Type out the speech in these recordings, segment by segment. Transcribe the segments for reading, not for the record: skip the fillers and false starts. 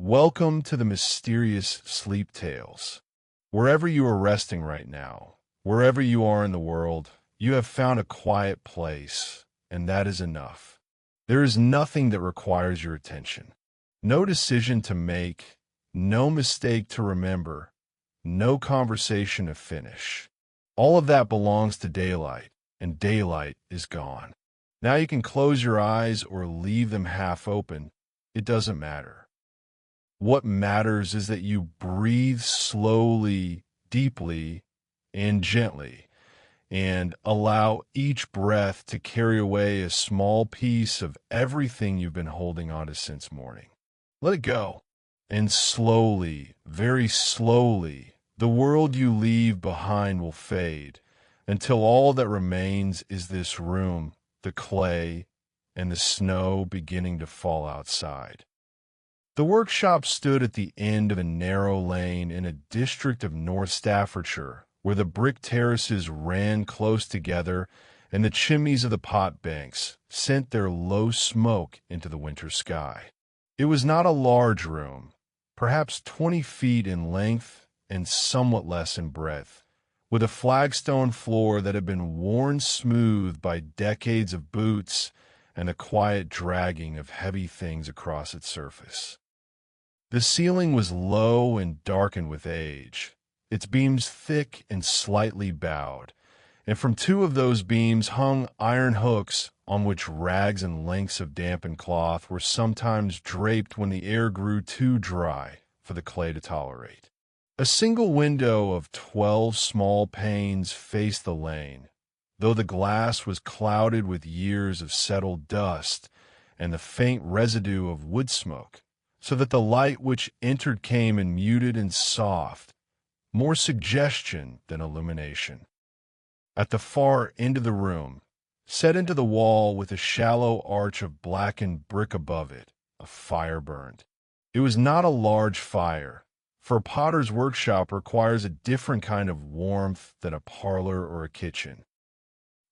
Welcome to the mysterious sleep tales. Wherever you are resting right now, wherever you are in the world, you have found a quiet place, and that is enough. There is nothing that requires your attention. No decision to make, no mistake to remember, no conversation to finish. All of that belongs to daylight, and daylight is gone. Now you can close your eyes or leave them half open. It doesn't matter. What matters is that you breathe slowly, deeply, and gently, and allow each breath to carry away a small piece of everything you've been holding onto since morning. Let it go. And slowly, very slowly, the world you leave behind will fade until all that remains is this room, the clay, and the snow beginning to fall outside. The workshop stood at the end of a narrow lane in a district of North Staffordshire, where the brick terraces ran close together and the chimneys of the pot banks sent their low smoke into the winter sky. It was not a large room, perhaps 20 feet in length and somewhat less in breadth, with a flagstone floor that had been worn smooth by decades of boots and a quiet dragging of heavy things across its surface. The ceiling was low and darkened with age, its beams thick and slightly bowed, and from two of those beams hung iron hooks on which rags and lengths of dampened cloth were sometimes draped when the air grew too dry for the clay to tolerate. A single window of 12 small panes faced the lane, though the glass was clouded with years of settled dust and the faint residue of wood smoke, so that the light which entered came in muted and soft, more suggestion than illumination. At the far end of the room, set into the wall with a shallow arch of blackened brick above it, a fire burned. It was not a large fire, for a potter's workshop requires a different kind of warmth than a parlor or a kitchen.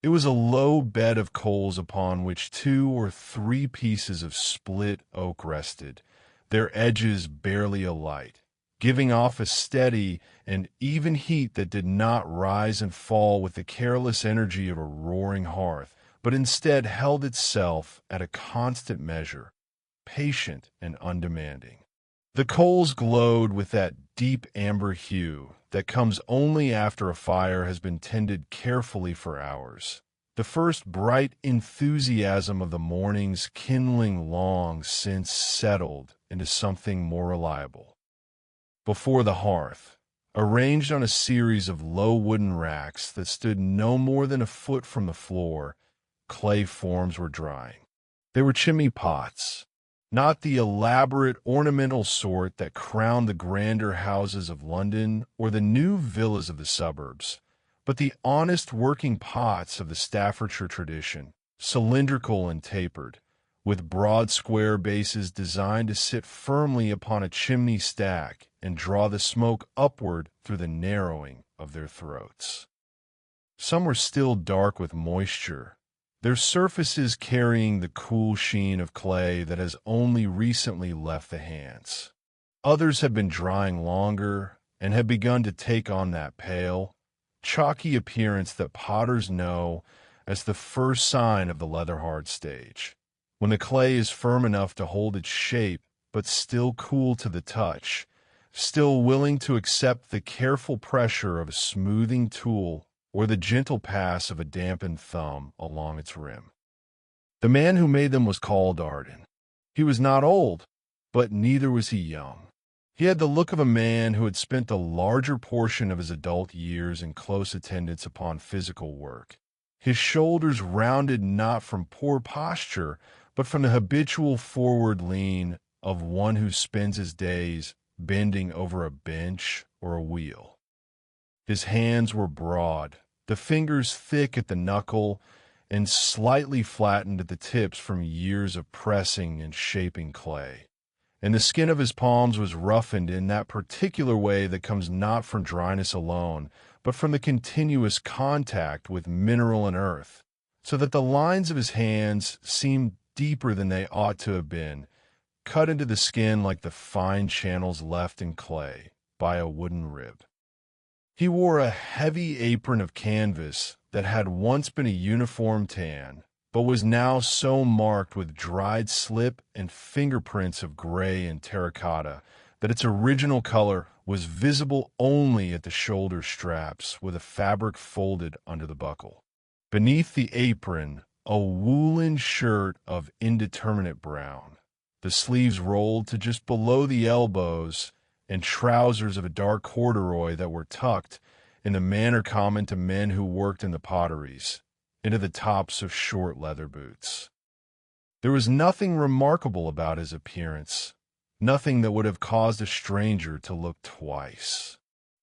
It was a low bed of coals upon which 2 or 3 pieces of split oak rested, their edges barely alight, giving off a steady and even heat that did not rise and fall with the careless energy of a roaring hearth, but instead held itself at a constant measure, patient and undemanding. The coals glowed with that deep amber hue that comes only after a fire has been tended carefully for hours. The first bright enthusiasm of the morning's kindling long since settled into something more reliable. Before the hearth, arranged on a series of low wooden racks that stood no more than a foot from the floor, clay forms were drying. They were chimney pots, not the elaborate ornamental sort that crowned the grander houses of London or the new villas of the suburbs, but the honest working pots of the Staffordshire tradition, cylindrical and tapered, with broad square bases designed to sit firmly upon a chimney stack and draw the smoke upward through the narrowing of their throats. Some were still dark with moisture, their surfaces carrying the cool sheen of clay that has only recently left the hands. Others had been drying longer and had begun to take on that pale, chalky appearance that potters know as the first sign of the leather-hard stage, when the clay is firm enough to hold its shape but still cool to the touch, still willing to accept the careful pressure of a smoothing tool or the gentle pass of a dampened thumb along its rim. The man who made them was called Arden. He was not old, but neither was he young. He had the look of a man who had spent the larger portion of his adult years in close attendance upon physical work, his shoulders rounded not from poor posture, but from the habitual forward lean of one who spends his days bending over a bench or a wheel. His hands were broad, the fingers thick at the knuckle and slightly flattened at the tips from years of pressing and shaping clay, and the skin of his palms was roughened in that particular way that comes not from dryness alone, but from the continuous contact with mineral and earth, so that the lines of his hands seemed deeper than they ought to have been, cut into the skin like the fine channels left in clay by a wooden rib. He wore a heavy apron of canvas that had once been a uniform tan, but was now so marked with dried slip and fingerprints of gray and terracotta that its original color was visible only at the shoulder straps with a fabric folded under the buckle. Beneath the apron, a woolen shirt of indeterminate brown, the sleeves rolled to just below the elbows, and trousers of a dark corduroy that were tucked, in the manner common to men who worked in the potteries, into the tops of short leather boots. There was nothing remarkable about his appearance, nothing that would have caused a stranger to look twice.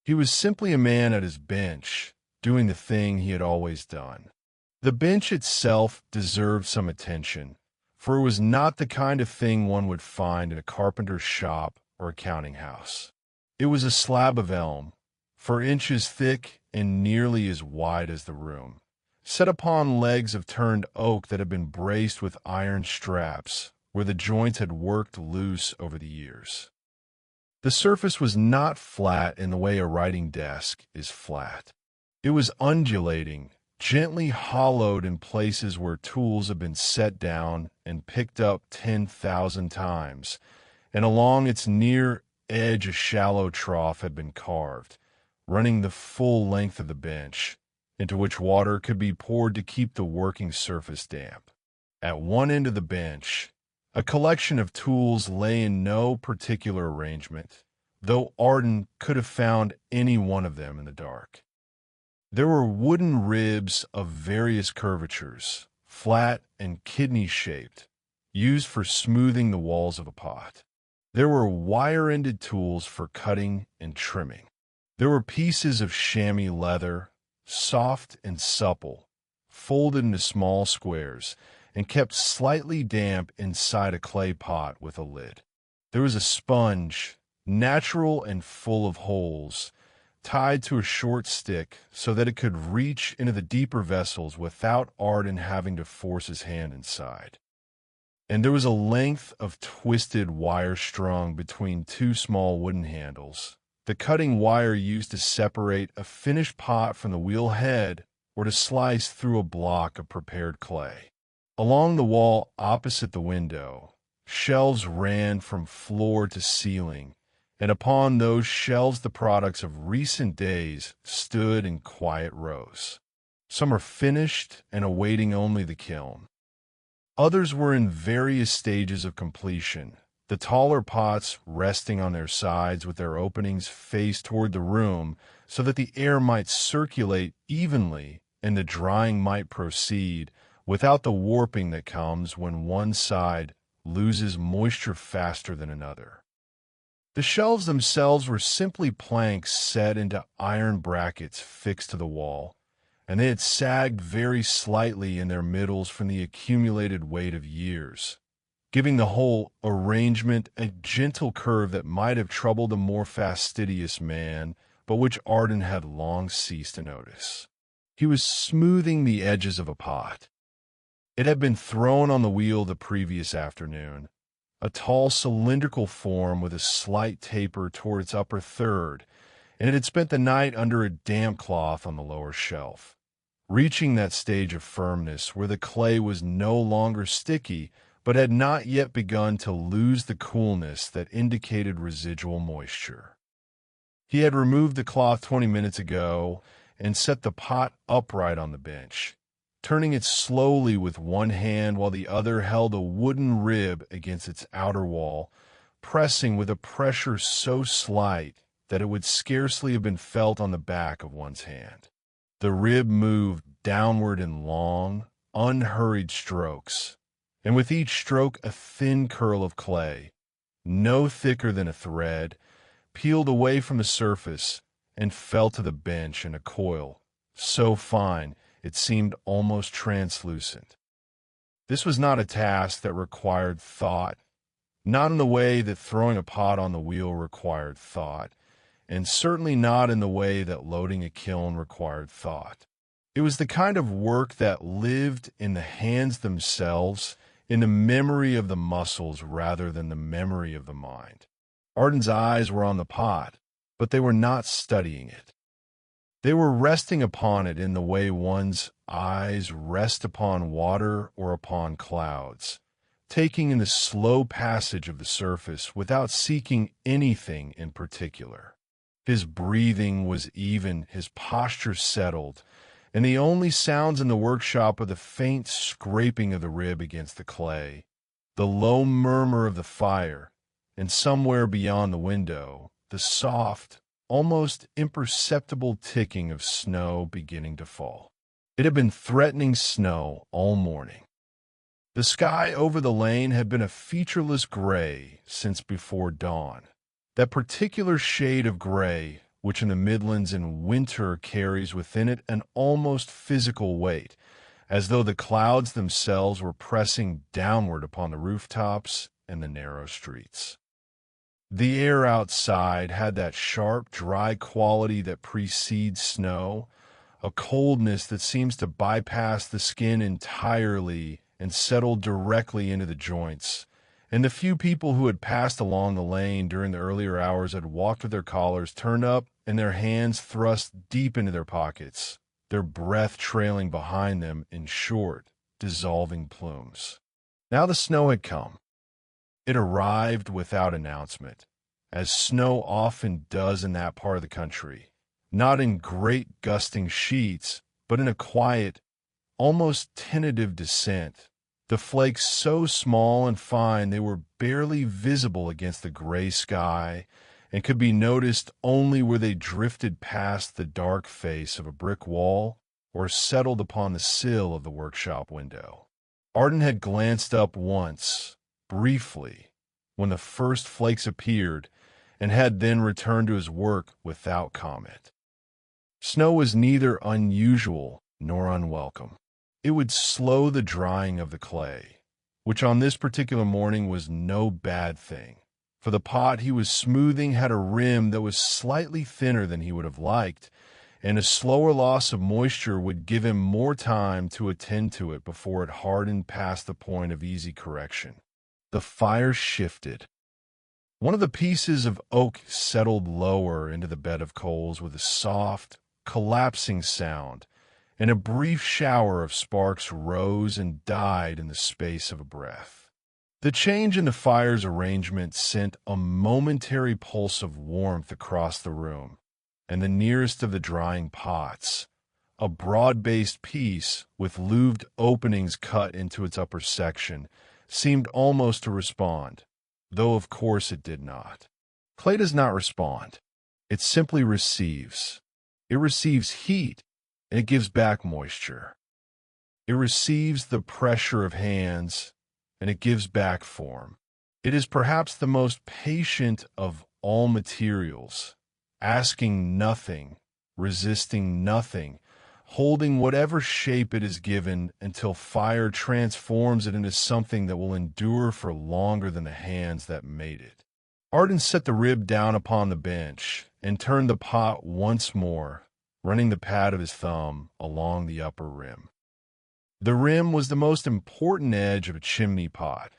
He was simply a man at his bench, doing the thing he had always done. The bench itself deserved some attention, for it was not the kind of thing one would find in a carpenter's shop or a counting house. It was a slab of elm, 4 inches thick and nearly as wide as the room, set upon legs of turned oak that had been braced with iron straps, where the joints had worked loose over the years. The surface was not flat in the way a writing desk is flat. It was undulating, gently hollowed in places where tools had been set down and picked up 10,000 times, and along its near edge a shallow trough had been carved, running the full length of the bench, into which water could be poured to keep the working surface damp. At one end of the bench, a collection of tools lay in no particular arrangement, though Arden could have found any one of them in the dark. There were wooden ribs of various curvatures, flat and kidney-shaped, used for smoothing the walls of a pot. There were wire-ended tools for cutting and trimming. There were pieces of chamois leather, soft and supple, folded into small squares, and kept slightly damp inside a clay pot with a lid. There was a sponge, natural and full of holes, tied to a short stick so that it could reach into the deeper vessels without Arden having to force his hand inside. And there was a length of twisted wire strung between 2 small wooden handles, the cutting wire used to separate a finished pot from the wheel head or to slice through a block of prepared clay. Along the wall opposite the window, shelves ran from floor to ceiling, and upon those shelves the products of recent days stood in quiet rows. Some are finished and awaiting only the kiln. Others were in various stages of completion, the taller pots resting on their sides with their openings faced toward the room so that the air might circulate evenly and the drying might proceed without the warping that comes when one side loses moisture faster than another. The shelves themselves were simply planks set into iron brackets fixed to the wall, and they had sagged very slightly in their middles from the accumulated weight of years, giving the whole arrangement a gentle curve that might have troubled a more fastidious man, but which Arden had long ceased to notice. He was smoothing the edges of a pot. It had been thrown on the wheel the previous afternoon, a tall cylindrical form with a slight taper toward its upper third, and it had spent the night under a damp cloth on the lower shelf, reaching that stage of firmness where the clay was no longer sticky but had not yet begun to lose the coolness that indicated residual moisture. He had removed the cloth 20 minutes ago and set the pot upright on the bench, turning it slowly with one hand while the other held a wooden rib against its outer wall, pressing with a pressure so slight that it would scarcely have been felt on the back of one's hand. The rib moved downward in long, unhurried strokes, and with each stroke a thin curl of clay, no thicker than a thread, peeled away from the surface and fell to the bench in a coil, so fine it seemed almost translucent. This was not a task that required thought, not in the way that throwing a pot on the wheel required thought, and certainly not in the way that loading a kiln required thought. It was the kind of work that lived in the hands themselves in the memory of the muscles rather than the memory of the mind. Arden's eyes were on the pot, but they were not studying it. They were resting upon it in the way one's eyes rest upon water or upon clouds, taking in the slow passage of the surface without seeking anything in particular. His breathing was even, his posture settled, and the only sounds in the workshop were the faint scraping of the rib against the clay, the low murmur of the fire, and somewhere beyond the window, the soft, almost imperceptible ticking of snow beginning to fall. It had been threatening snow all morning. The sky over the lane had been a featureless gray since before dawn, that particular shade of gray which in the Midlands in winter carries within it an almost physical weight, as though the clouds themselves were pressing downward upon the rooftops and the narrow streets. The air outside had that sharp, dry quality that precedes snow, a coldness that seems to bypass the skin entirely and settle directly into the joints, and the few people who had passed along the lane during the earlier hours had walked with their collars turned up and their hands thrust deep into their pockets, their breath trailing behind them in short, dissolving plumes. Now the snow had come. It arrived without announcement, as snow often does in that part of the country, not in great gusting sheets, but in a quiet, almost tentative descent, the flakes so small and fine they were barely visible against the gray sky and could be noticed only where they drifted past the dark face of a brick wall or settled upon the sill of the workshop window. Arden had glanced up once, briefly, when the first flakes appeared, and had then returned to his work without comment. Snow was neither unusual nor unwelcome. It would slow the drying of the clay, which on this particular morning was no bad thing, for the pot he was smoothing had a rim that was slightly thinner than he would have liked, and a slower loss of moisture would give him more time to attend to it before it hardened past the point of easy correction. The fire shifted. One of the pieces of oak settled lower into the bed of coals with a soft, collapsing sound, and a brief shower of sparks rose and died in the space of a breath. The change in the fire's arrangement sent a momentary pulse of warmth across the room, and the nearest of the drying pots, a broad-based piece with louved openings cut into its upper section, seemed almost to respond, though of course it did not. Clay does not respond. It simply receives. It receives heat, and it gives back moisture. It receives the pressure of hands, and it gives back form. It is perhaps the most patient of all materials, asking nothing, resisting nothing, holding whatever shape it is given until fire transforms it into something that will endure for longer than the hands that made it. Arden set the rib down upon the bench and turned the pot once more, running the pad of his thumb along the upper rim. The rim was the most important edge of a chimney pot,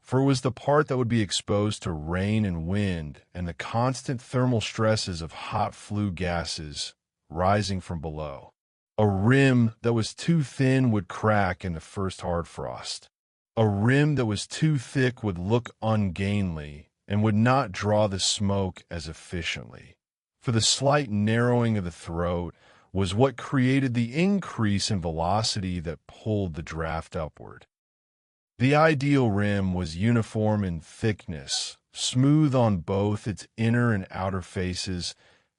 for it was the part that would be exposed to rain and wind and the constant thermal stresses of hot flue gases rising from below. A rim that was too thin would crack in the first hard frost. A rim that was too thick would look ungainly and would not draw the smoke as efficiently. For the slight narrowing of the throat was what created the increase in velocity that pulled the draft upward. The ideal rim was uniform in thickness, smooth on both its inner and outer faces,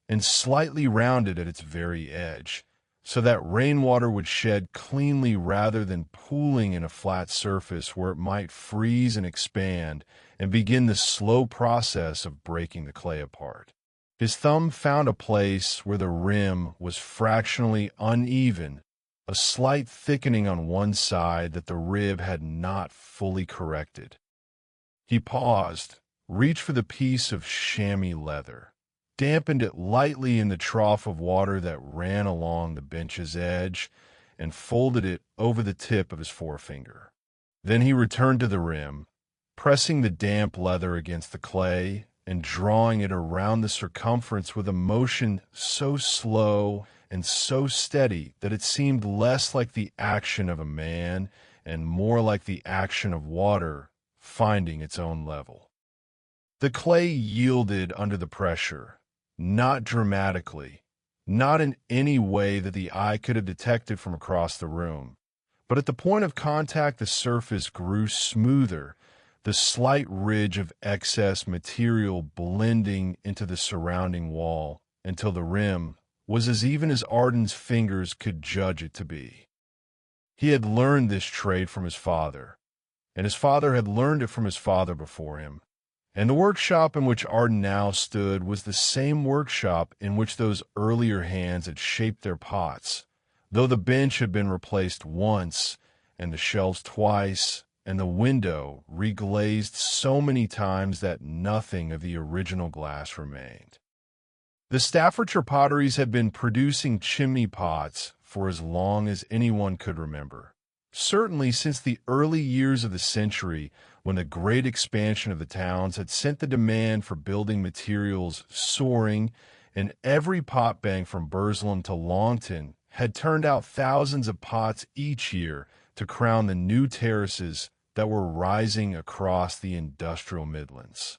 and slightly rounded at its very edge, so that rainwater would shed cleanly rather than pooling in a flat surface where it might freeze and expand and begin the slow process of breaking the clay apart. His thumb found a place where the rim was fractionally uneven, a slight thickening on one side that the rib had not fully corrected. He paused, reached for the piece of chamois leather, dampened it lightly in the trough of water that ran along the bench's edge, and folded it over the tip of his forefinger. Then he returned to the rim, pressing the damp leather against the clay and drawing it around the circumference with a motion so slow and so steady that it seemed less like the action of a man and more like the action of water finding its own level. The clay yielded under the pressure, not dramatically, not in any way that the eye could have detected from across the room, but at the point of contact the surface grew smoother, the slight ridge of excess material blending into the surrounding wall until the rim was as even as Arden's fingers could judge it to be. He had learned this trade from his father, and his father had learned it from his father before him. And the workshop in which Arden now stood was the same workshop in which those earlier hands had shaped their pots, though the bench had been replaced once, and the shelves twice, and the window reglazed so many times that nothing of the original glass remained. The Staffordshire potteries had been producing chimney pots for as long as anyone could remember, certainly since the early years of the century, when the great expansion of the towns had sent the demand for building materials soaring, and every pot bank from Burslem to Longton had turned out thousands of pots each year to crown the new terraces that were rising across the industrial Midlands.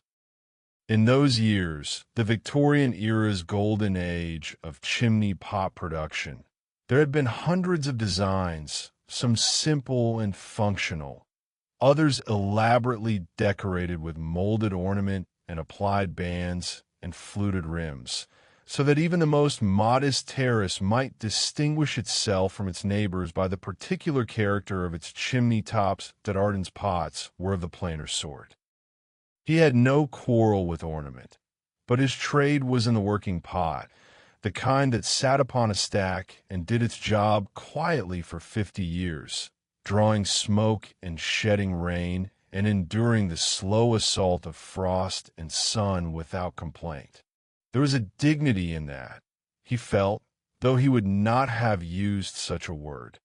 In those years, the Victorian-era's golden age of chimney pot production, there had been hundreds of designs, some simple and functional, others elaborately decorated with molded ornament and applied bands and fluted rims, so that even the most modest terrace might distinguish itself from its neighbors by the particular character of its chimney tops that Arden's pots were of the plainer sort. He had no quarrel with ornament, but his trade was in the working pot, the kind that sat upon a stack and did its job quietly for 50 years, drawing smoke and shedding rain and enduring the slow assault of frost and sun without complaint. There was a dignity in that, he felt, though he would not have used such a word.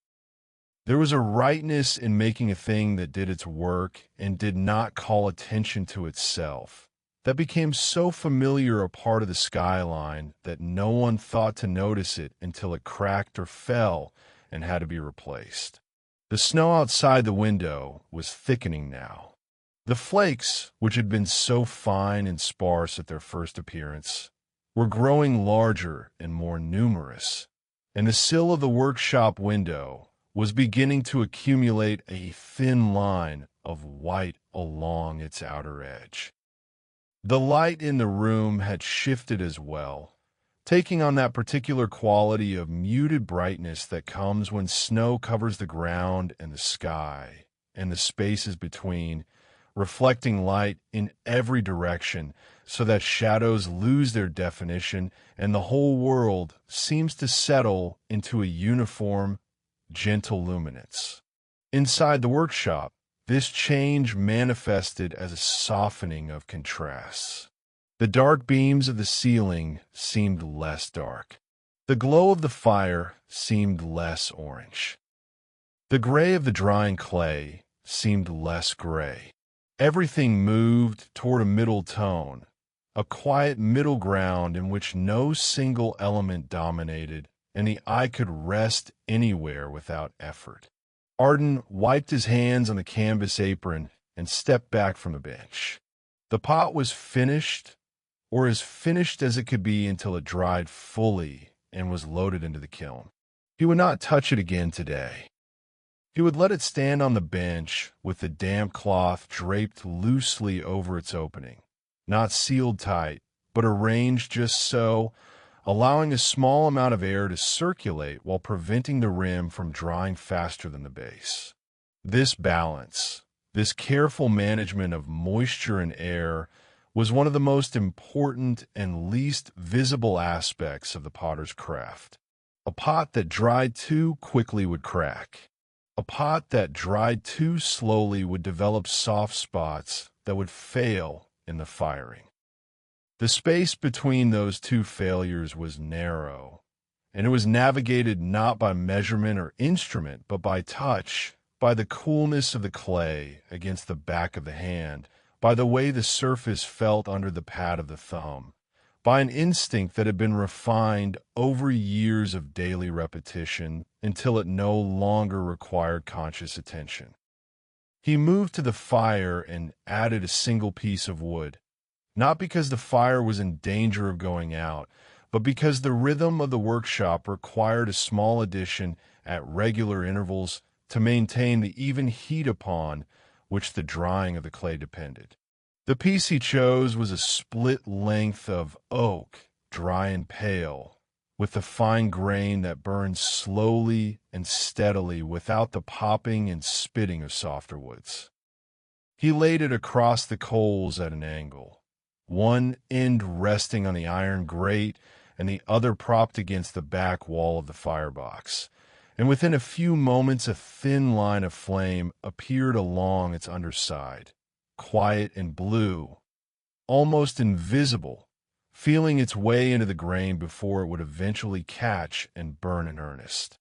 There was a rightness in making a thing that did its work and did not call attention to itself, that became so familiar a part of the skyline that no one thought to notice it until it cracked or fell and had to be replaced. The snow outside the window was thickening now. The flakes, which had been so fine and sparse at their first appearance, were growing larger and more numerous, and the sill of the workshop window was beginning to accumulate a thin line of white along its outer edge. The light in the room had shifted as well, taking on that particular quality of muted brightness that comes when snow covers the ground and the sky, and the spaces between, reflecting light in every direction so that shadows lose their definition and the whole world seems to settle into a uniform, gentle luminance. Inside the workshop, this change manifested as a softening of contrasts. The dark beams of the ceiling seemed less dark. The glow of the fire seemed less orange. The gray of the drying clay seemed less gray. Everything moved toward a middle tone, a quiet middle ground in which no single element dominated, and the eye could rest anywhere without effort. Arden wiped his hands on the canvas apron and stepped back from the bench. The pot was finished, or as finished as it could be until it dried fully and was loaded into the kiln. He would not touch it again today. He would let it stand on the bench with the damp cloth draped loosely over its opening, not sealed tight, but arranged just so, allowing a small amount of air to circulate while preventing the rim from drying faster than the base. This balance, this careful management of moisture and air, was one of the most important and least visible aspects of the potter's craft. A pot that dried too quickly would crack. A pot that dried too slowly would develop soft spots that would fail in the firing. The space between those two failures was narrow, and it was navigated not by measurement or instrument, but by touch, by the coolness of the clay against the back of the hand, by the way the surface felt under the pad of the thumb, by an instinct that had been refined over years of daily repetition until it no longer required conscious attention. He moved to the fire and added a single piece of wood, not because the fire was in danger of going out, but because the rhythm of the workshop required a small addition at regular intervals to maintain the even heat upon which the drying of the clay depended. The piece he chose was a split length of oak, dry and pale, with the fine grain that burned slowly and steadily without the popping and spitting of softer woods. He laid it across the coals at an angle, one end resting on the iron grate and the other propped against the back wall of the firebox, and within a few moments a thin line of flame appeared along its underside, quiet and blue, almost invisible, feeling its way into the grain before it would eventually catch and burn in earnest.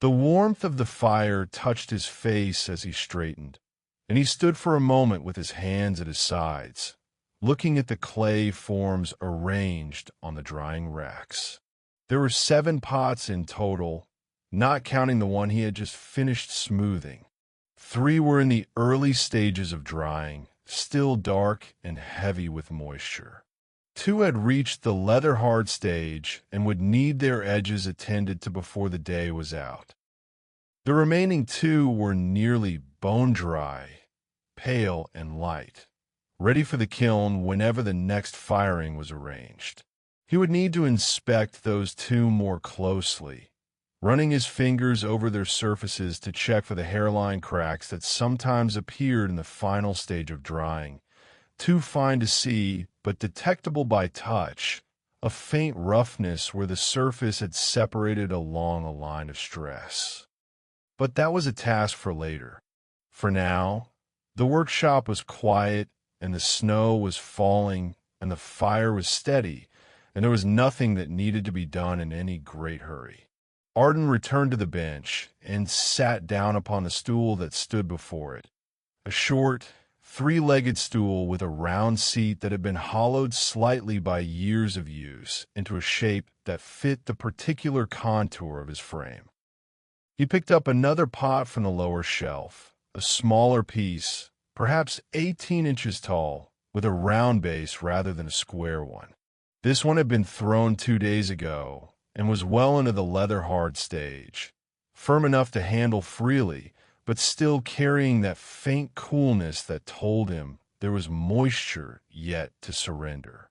The warmth of the fire touched his face as he straightened, and he stood for a moment with his hands at his sides, looking at the clay forms arranged on the drying racks. There were 7 pots in total, not counting the one he had just finished smoothing. 3 were in the early stages of drying, still dark and heavy with moisture. 2 had reached the leather-hard stage and would need their edges attended to before the day was out. The remaining 2 were nearly bone-dry, pale and light, ready for the kiln whenever the next firing was arranged. He would need to inspect those 2 more closely, running his fingers over their surfaces to check for the hairline cracks that sometimes appeared in the final stage of drying, too fine to see but detectable by touch, a faint roughness where the surface had separated along a line of stress. But that was a task for later. For now, the workshop was quiet, and the snow was falling, and the fire was steady, and there was nothing that needed to be done in any great hurry. Arden returned to the bench and sat down upon the stool that stood before it, a short, 3-legged stool with a round seat that had been hollowed slightly by years of use into a shape that fit the particular contour of his frame. He picked up another pot from the lower shelf, a smaller piece, perhaps 18 inches tall, with a round base rather than a square one. This one had been thrown 2 days ago and was well into the leather-hard stage, firm enough to handle freely, but still carrying that faint coolness that told him there was moisture yet to surrender.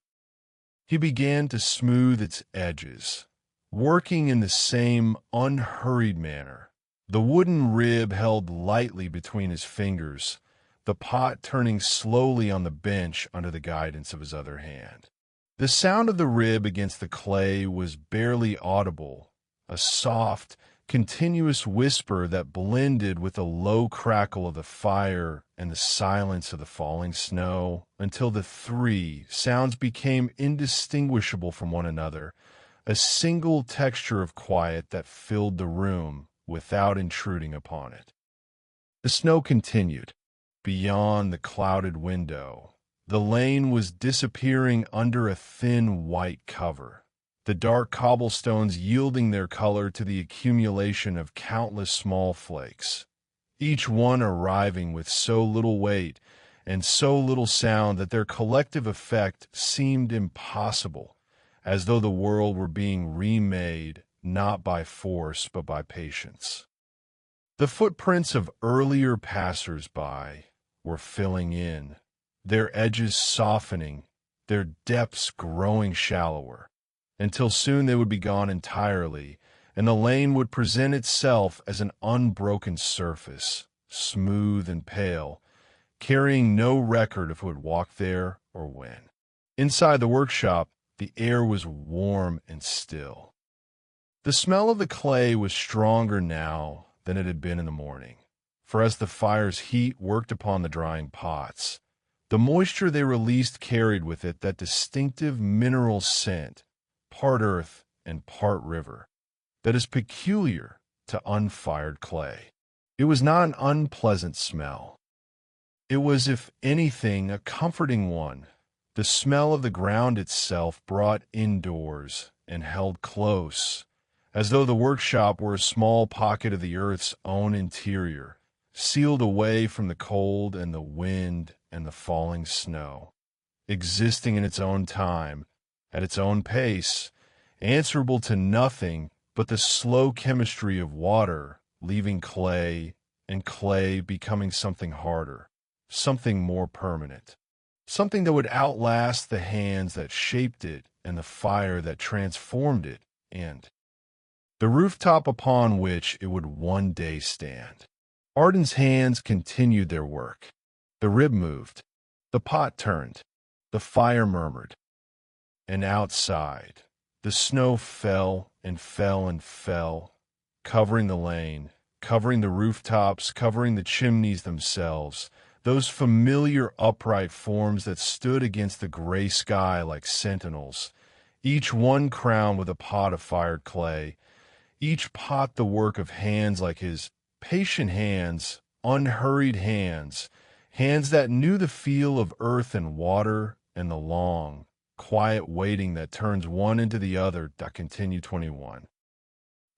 He began to smooth its edges, working in the same unhurried manner, the wooden rib held lightly between his fingers, the pot turning slowly on the bench under the guidance of his other hand. The sound of the rib against the clay was barely audible, a soft, continuous whisper that blended with the low crackle of the fire and the silence of the falling snow until the 3 sounds became indistinguishable from one another, a single texture of quiet that filled the room without intruding upon it. The snow continued. Beyond the clouded window, the lane was disappearing under a thin white cover, the dark cobblestones yielding their color to the accumulation of countless small flakes, each one arriving with so little weight and so little sound that their collective effect seemed impossible, as though the world were being remade not by force but by patience. The footprints of earlier passers-by were filling in, their edges softening, their depths growing shallower, until soon they would be gone entirely, and the lane would present itself as an unbroken surface, smooth and pale, carrying no record of who had walked there or when. Inside the workshop, the air was warm and still. The smell of the clay was stronger now than it had been in the morning, for as the fire's heat worked upon the drying pots, the moisture they released carried with it that distinctive mineral scent, part earth and part river, that is peculiar to unfired clay. It was not an unpleasant smell. It was, if anything, a comforting one. The smell of the ground itself brought indoors and held close, as though the workshop were a small pocket of the earth's own interior, sealed away from the cold and the wind and the falling snow, existing in its own time, at its own pace, answerable to nothing but the slow chemistry of water leaving clay, and clay becoming something harder, something more permanent, something that would outlast the hands that shaped it and the fire that transformed it, and the rooftop upon which it would one day stand. Arden's hands continued their work. The rib moved, the pot turned, the fire murmured, and outside, the snow fell and fell and fell, covering the lane, covering the rooftops, covering the chimneys themselves, those familiar upright forms that stood against the gray sky like sentinels, each one crowned with a pot of fired clay, each pot the work of hands like his, patient hands, unhurried hands, hands that knew the feel of earth and water and the long, quiet waiting that turns one into the other. Continue 21.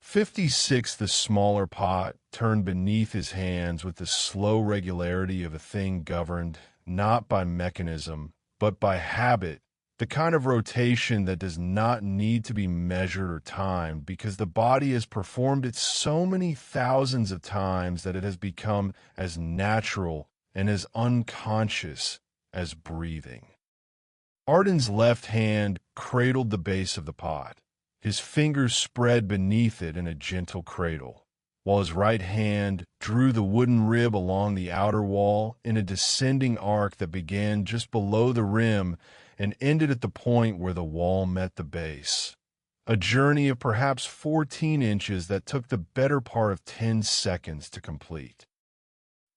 56, the smaller pot, turned beneath his hands with the slow regularity of a thing governed not by mechanism, but by habit, the kind of rotation that does not need to be measured or timed because the body has performed it so many thousands of times that it has become as natural and as unconscious as breathing. Arden's left hand cradled the base of the pot, his fingers spread beneath it in a gentle cradle, while his right hand drew the wooden rib along the outer wall in a descending arc that began just below the rim and ended at the point where the wall met the base. A journey of perhaps 14 inches that took the better part of 10 seconds to complete.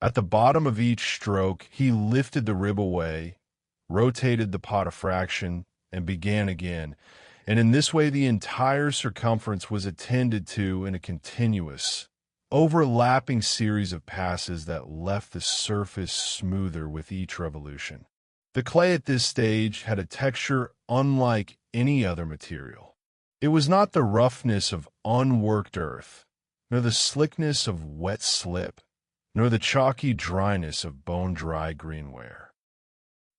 At the bottom of each stroke, he lifted the rib away, rotated the pot a fraction, and began again, and in this way the entire circumference was attended to in a continuous, overlapping series of passes that left the surface smoother with each revolution. The clay at this stage had a texture unlike any other material. It was not the roughness of unworked earth, nor the slickness of wet slip, nor the chalky dryness of bone-dry greenware.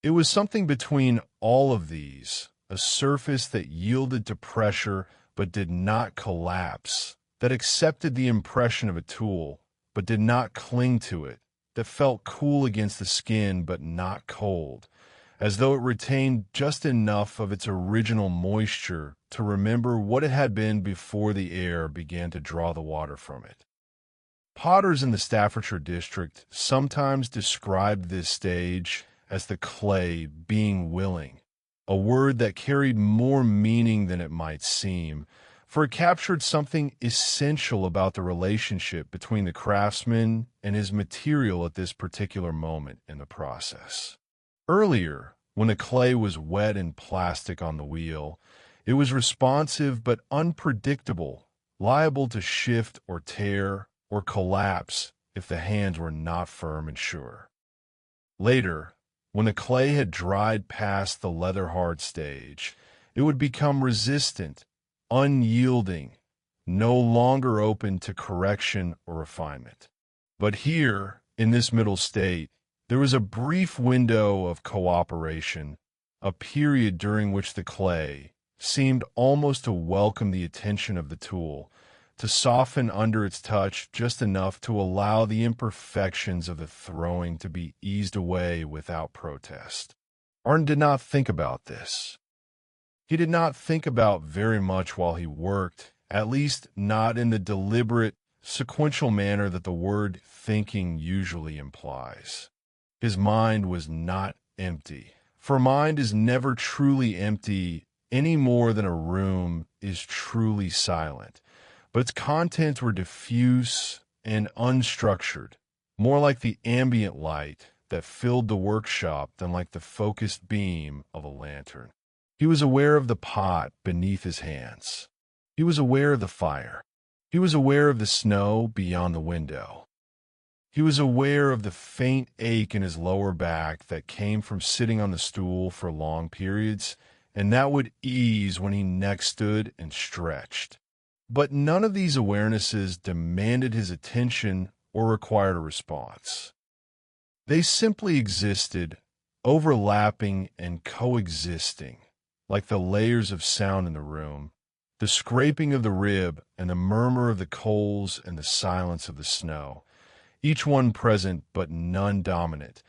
It was something between all of these, a surface that yielded to pressure but did not collapse, that accepted the impression of a tool but did not cling to it, that felt cool against the skin but not cold, as though it retained just enough of its original moisture to remember what it had been before the air began to draw the water from it. Potters in the Staffordshire district sometimes described this stage as the clay being willing, a word that carried more meaning than it might seem, for it captured something essential about the relationship between the craftsman and his material at this particular moment in the process. Earlier, when the clay was wet and plastic on the wheel, it was responsive but unpredictable, liable to shift or tear or collapse if the hands were not firm and sure. Later, when the clay had dried past the leather-hard stage, it would become resistant, unyielding, no longer open to correction or refinement. But here, in this middle state, there was a brief window of cooperation, a period during which the clay seemed almost to welcome the attention of the tool, to soften under its touch just enough to allow the imperfections of the throwing to be eased away without protest. Arden did not think about this. He did not think about very much while he worked, at least not in the deliberate, sequential manner that the word thinking usually implies. His mind was not empty, for mind is never truly empty any more than a room is truly silent. But its contents were diffuse and unstructured, more like the ambient light that filled the workshop than like the focused beam of a lantern. He was aware of the pot beneath his hands. He was aware of the fire. He was aware of the snow beyond the window. He was aware of the faint ache in his lower back that came from sitting on the stool for long periods, and that would ease when he next stood and stretched. But none of these awarenesses demanded his attention or required a response. They simply existed, overlapping and coexisting, like the layers of sound in the room, the scraping of the rib and the murmur of the coals and the silence of the snow, each one present but none dominant,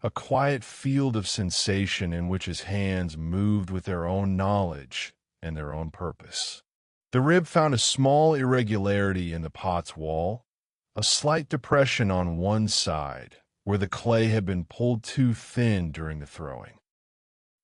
a quiet field of sensation in which his hands moved with their own knowledge and their own purpose. The rib found a small irregularity in the pot's wall, a slight depression on one side, where the clay had been pulled too thin during the throwing.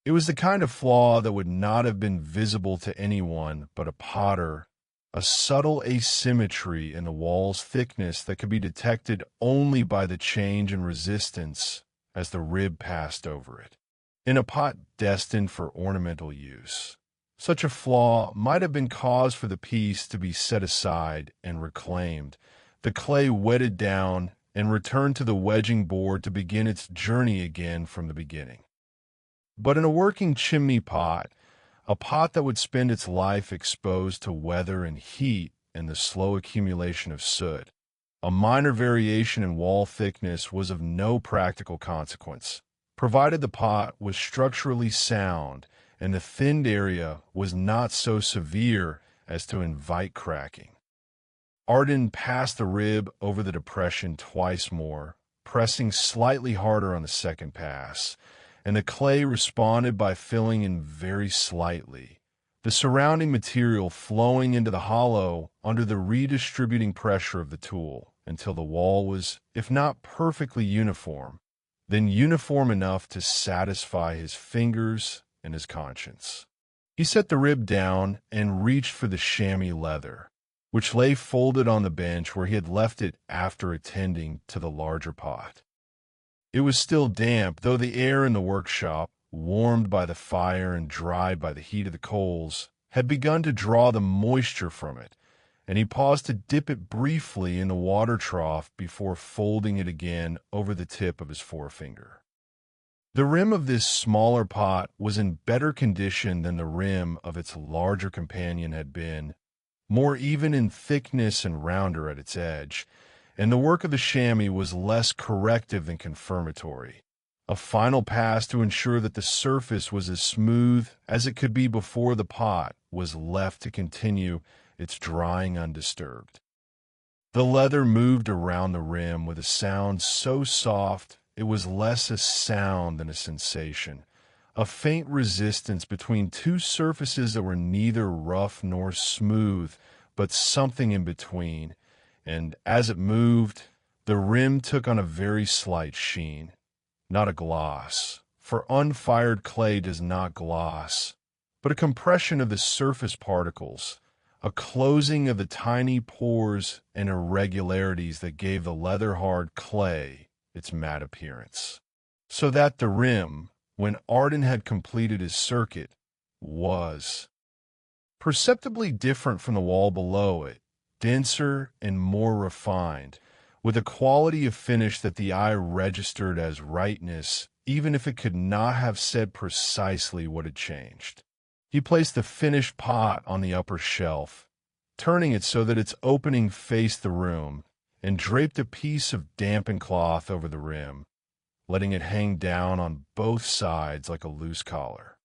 It was the kind of flaw that would not have been visible to anyone but a potter, a subtle asymmetry in the wall's thickness that could be detected only by the change in resistance as the rib passed over it. In a pot destined for ornamental use, such a flaw might have been cause for the piece to be set aside and reclaimed, the clay wetted down and returned to the wedging board to begin its journey again from the beginning. But in a working chimney pot, a pot that would spend its life exposed to weather and heat and the slow accumulation of soot, a minor variation in wall thickness was of no practical consequence, provided the pot was structurally sound and the thinned area was not so severe as to invite cracking. Arden passed the rib over the depression twice more, pressing slightly harder on the second pass, and the clay responded by filling in very slightly, the surrounding material flowing into the hollow under the redistributing pressure of the tool until the wall was, if not perfectly uniform, then uniform enough to satisfy his fingers and his conscience. He set the rib down and reached for the chamois leather, which lay folded on the bench where he had left it after attending to the larger pot. It was still damp, though the air in the workshop, warmed by the fire and dried by the heat of the coals, had begun to draw the moisture from it, and he paused to dip it briefly in the water trough before folding it again over the tip of his forefinger. The rim of this smaller pot was in better condition than the rim of its larger companion had been, more even in thickness and rounder at its edge, and the work of the chamois was less corrective than confirmatory. A final pass to ensure that the surface was as smooth as it could be before the pot was left to continue its drying undisturbed. The leather moved around the rim with a sound so soft it was less a sound than a sensation, a faint resistance between two surfaces that were neither rough nor smooth, but something in between, and as it moved, the rim took on a very slight sheen, not a gloss, for unfired clay does not gloss, but a compression of the surface particles, a closing of the tiny pores and irregularities that gave the leather-hard clay its matte appearance. So that the rim, when Arden had completed his circuit, was perceptibly different from the wall below it, denser and more refined, with a quality of finish that the eye registered as rightness, even if it could not have said precisely what had changed. He placed the finished pot on the upper shelf, turning it so that its opening faced the room, and draped a piece of dampened cloth over the rim, letting it hang down on both sides like a loose collar.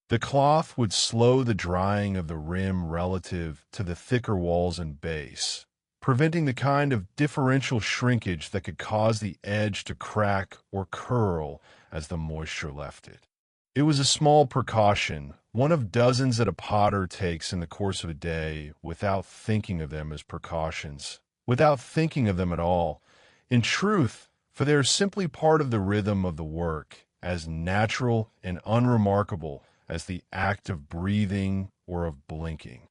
The cloth would slow the drying of the rim relative to the thicker walls and base, preventing the kind of differential shrinkage that could cause the edge to crack or curl as the moisture left it. It was a small precaution, one of dozens that a potter takes in the course of a day without thinking of them as precautions, without thinking of them at all. In truth, for they are simply part of the rhythm of the work, as natural and unremarkable as the act of breathing or of blinking.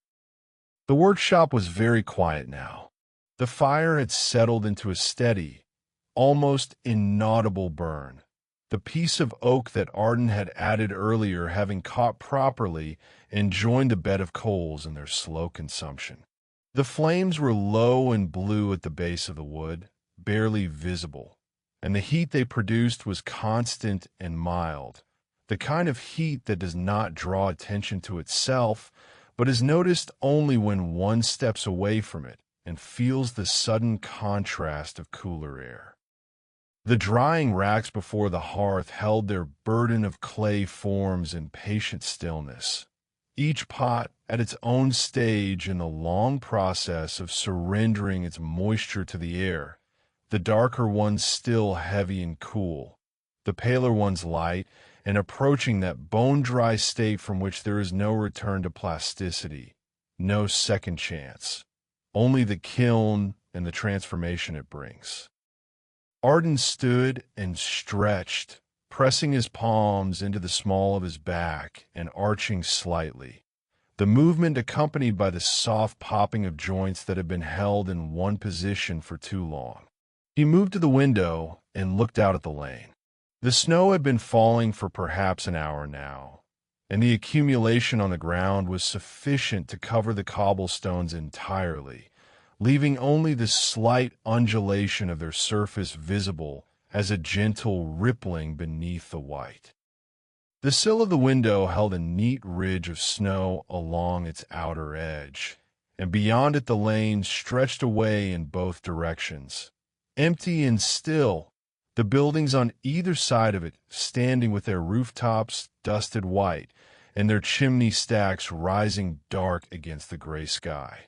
The workshop was very quiet now. The fire had settled into a steady, almost inaudible burn, the piece of oak that Arden had added earlier having caught properly and joined the bed of coals in their slow consumption. The flames were low and blue at the base of the wood, barely visible, and the heat they produced was constant and mild, the kind of heat that does not draw attention to itself, but is noticed only when one steps away from it and feels the sudden contrast of cooler air. The drying racks before the hearth held their burden of clay forms in patient stillness, each pot at its own stage in the long process of surrendering its moisture to the air, the darker ones still heavy and cool, the paler ones light and approaching that bone-dry state from which there is no return to plasticity, no second chance, only the kiln and the transformation it brings. Arden stood and stretched, pressing his palms into the small of his back and arching slightly, the movement accompanied by the soft popping of joints that had been held in one position for too long. He moved to the window and looked out at the lane. The snow had been falling for perhaps an hour now, and the accumulation on the ground was sufficient to cover the cobblestones entirely, leaving only the slight undulation of their surface visible as a gentle rippling beneath the white. The sill of the window held a neat ridge of snow along its outer edge, and beyond it the lane stretched away in both directions, empty and still, the buildings on either side of it standing with their rooftops dusted white and their chimney stacks rising dark against the gray sky.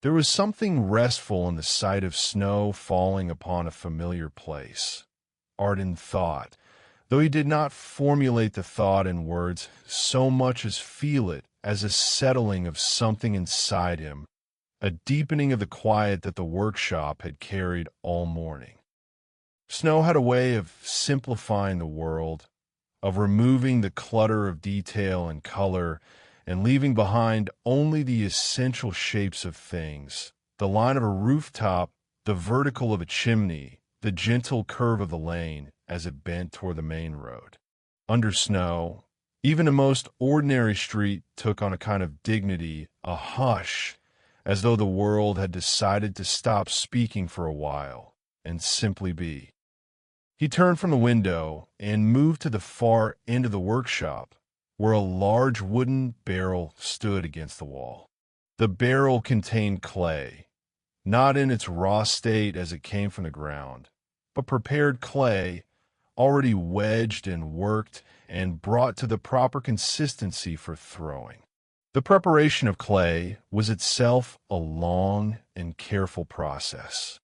There was something restful in the sight of snow falling upon a familiar place, Arden thought, though he did not formulate the thought in words so much as feel it as a settling of something inside him, a deepening of the quiet that the workshop had carried all morning. Snow had a way of simplifying the world, of removing the clutter of detail and color, and leaving behind only the essential shapes of things, the line of a rooftop, the vertical of a chimney, the gentle curve of the lane as it bent toward the main road. Under snow, even a most ordinary street took on a kind of dignity, a hush, as though the world had decided to stop speaking for a while and simply be. He turned from the window and moved to the far end of the workshop, where a large wooden barrel stood against the wall. The barrel contained clay, not in its raw state as it came from the ground, but prepared clay, already wedged and worked and brought to the proper consistency for throwing. The preparation of clay was itself a long and careful process.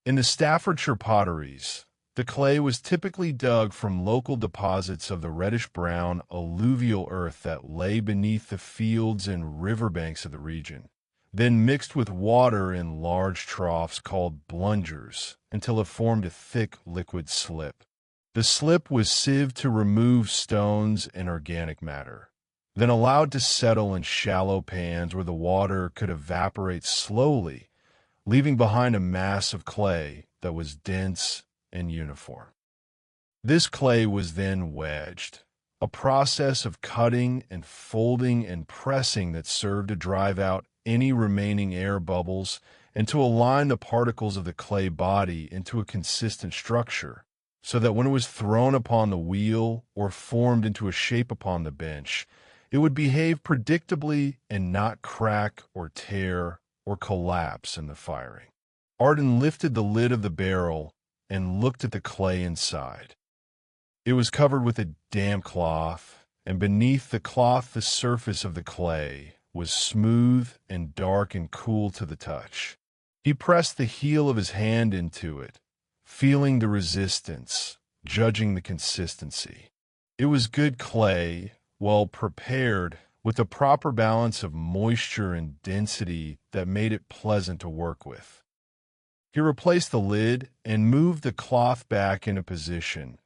In the Staffordshire potteries, the clay was typically dug from local deposits of the reddish-brown alluvial earth that lay beneath the fields and riverbanks of the region, then mixed with water in large troughs called blungers until it formed a thick liquid slip. The slip was sieved to remove stones and organic matter, then allowed to settle in shallow pans where the water could evaporate slowly, leaving behind a mass of clay that was dense and uniform. This clay was then wedged, a process of cutting and folding and pressing that served to drive out any remaining air bubbles and to align the particles of the clay body into a consistent structure, so that when it was thrown upon the wheel or formed into a shape upon the bench, it would behave predictably and not crack or tear or collapse in the firing. Arden lifted the lid of the barrel and looked at the clay inside. It was covered with a damp cloth, and beneath the cloth the surface of the clay was smooth and dark and cool to the touch. He pressed the heel of his hand into it, feeling the resistance, judging the consistency. It was good clay, well prepared, with a proper balance of moisture and density that made it pleasant to work with. He replaced the lid and moved the cloth back into position,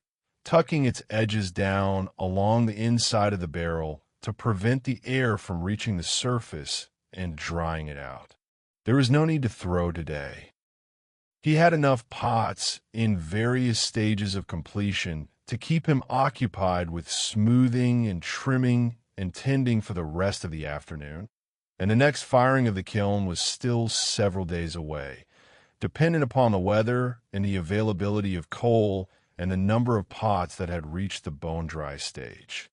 tucking its edges down along the inside of the barrel to prevent the air from reaching the surface and drying it out. There was no need to throw today. He had enough pots in various stages of completion to keep him occupied with smoothing and trimming and tending for the rest of the afternoon, and the next firing of the kiln was still several days away, dependent upon the weather and the availability of coal and the number of pots that had reached the bone-dry stage.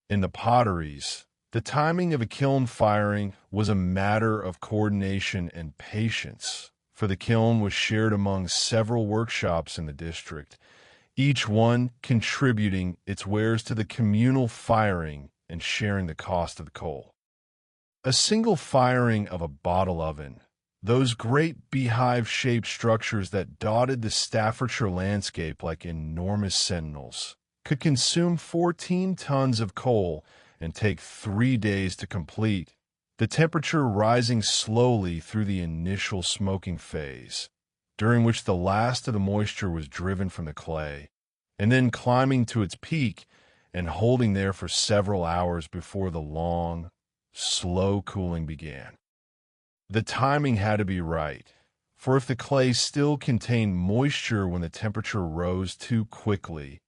In the potteries, the timing of a kiln firing was a matter of coordination and patience, for the kiln was shared among several workshops in the district, each one contributing its wares to the communal firing and sharing the cost of the coal. A single firing of a bottle oven, those great beehive-shaped structures that dotted the Staffordshire landscape like enormous sentinels, could consume 14 tons of coal and take 3 days to complete, the temperature rising slowly through the initial smoking phase, during which the last of the moisture was driven from the clay, and then climbing to its peak and holding there for several hours before the long, slow cooling began. The timing had to be right, for if the clay still contained moisture when the temperature rose too quickly,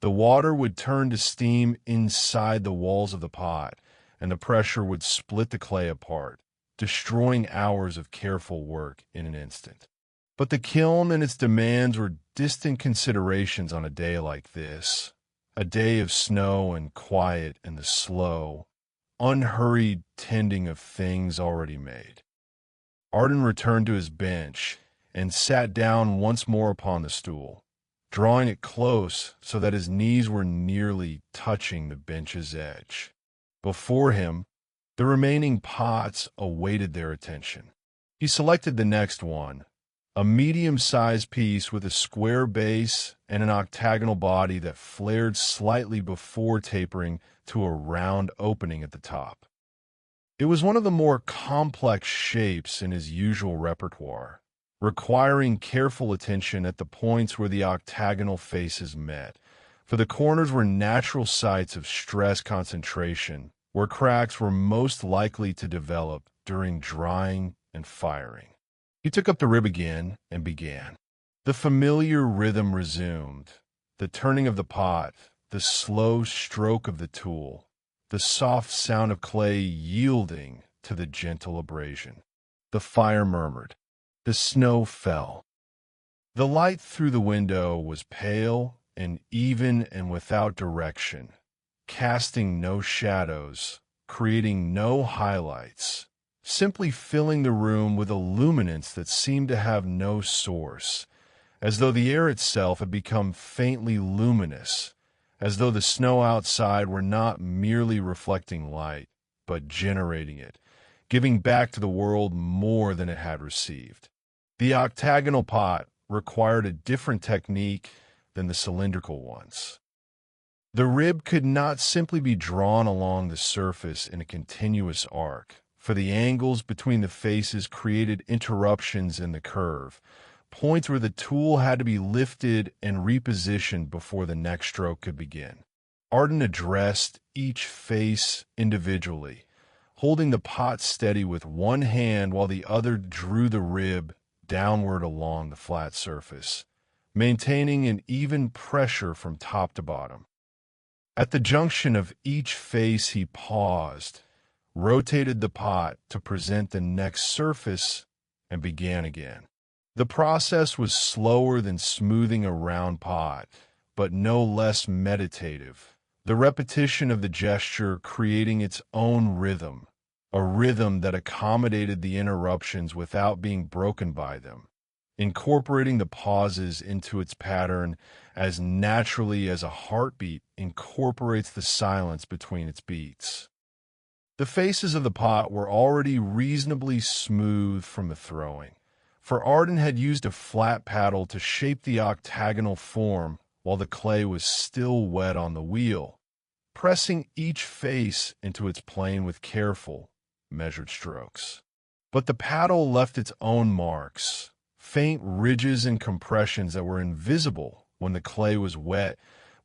the water would turn to steam inside the walls of the pot, and the pressure would split the clay apart, destroying hours of careful work in an instant. But the kiln and its demands were distant considerations on a day like this, a day of snow and quiet and the slow, unhurried tending of things already made. Arden returned to his bench and sat down once more upon the stool, drawing it close so that his knees were nearly touching the bench's edge. Before him, the remaining pots awaited their attention. He selected the next one, a medium-sized piece with a square base and an octagonal body that flared slightly before tapering to a round opening at the top. It was one of the more complex shapes in his usual repertoire, requiring careful attention at the points where the octagonal faces met, for the corners were natural sites of stress concentration, where cracks were most likely to develop during drying and firing. He took up the rib again and began. The familiar rhythm resumed, the turning of the pot, the slow stroke of the tool, the soft sound of clay yielding to the gentle abrasion. The fire murmured. The snow fell. The light through the window was pale and even and without direction, casting no shadows, creating no highlights, simply filling the room with a luminance that seemed to have no source, as though the air itself had become faintly luminous, as though the snow outside were not merely reflecting light, but generating it, giving back to the world more than it had received. The octagonal pot required a different technique than the cylindrical ones. The rib could not simply be drawn along the surface in a continuous arc, for the angles between the faces created interruptions in the curve, points where the tool had to be lifted and repositioned before the next stroke could begin. Arden addressed each face individually, holding the pot steady with one hand while the other drew the rib downward along the flat surface, maintaining an even pressure from top to bottom. At the junction of each face he paused, rotated the pot to present the next surface, and began again. The process was slower than smoothing a round pot, but no less meditative, the repetition of the gesture creating its own rhythm, a rhythm that accommodated the interruptions without being broken by them, incorporating the pauses into its pattern as naturally as a heartbeat incorporates the silence between its beats. The faces of the pot were already reasonably smooth from the throwing, for Arden had used a flat paddle to shape the octagonal form while the clay was still wet on the wheel, pressing each face into its plane with careful, measured strokes. But the paddle left its own marks, faint ridges and compressions that were invisible when the clay was wet,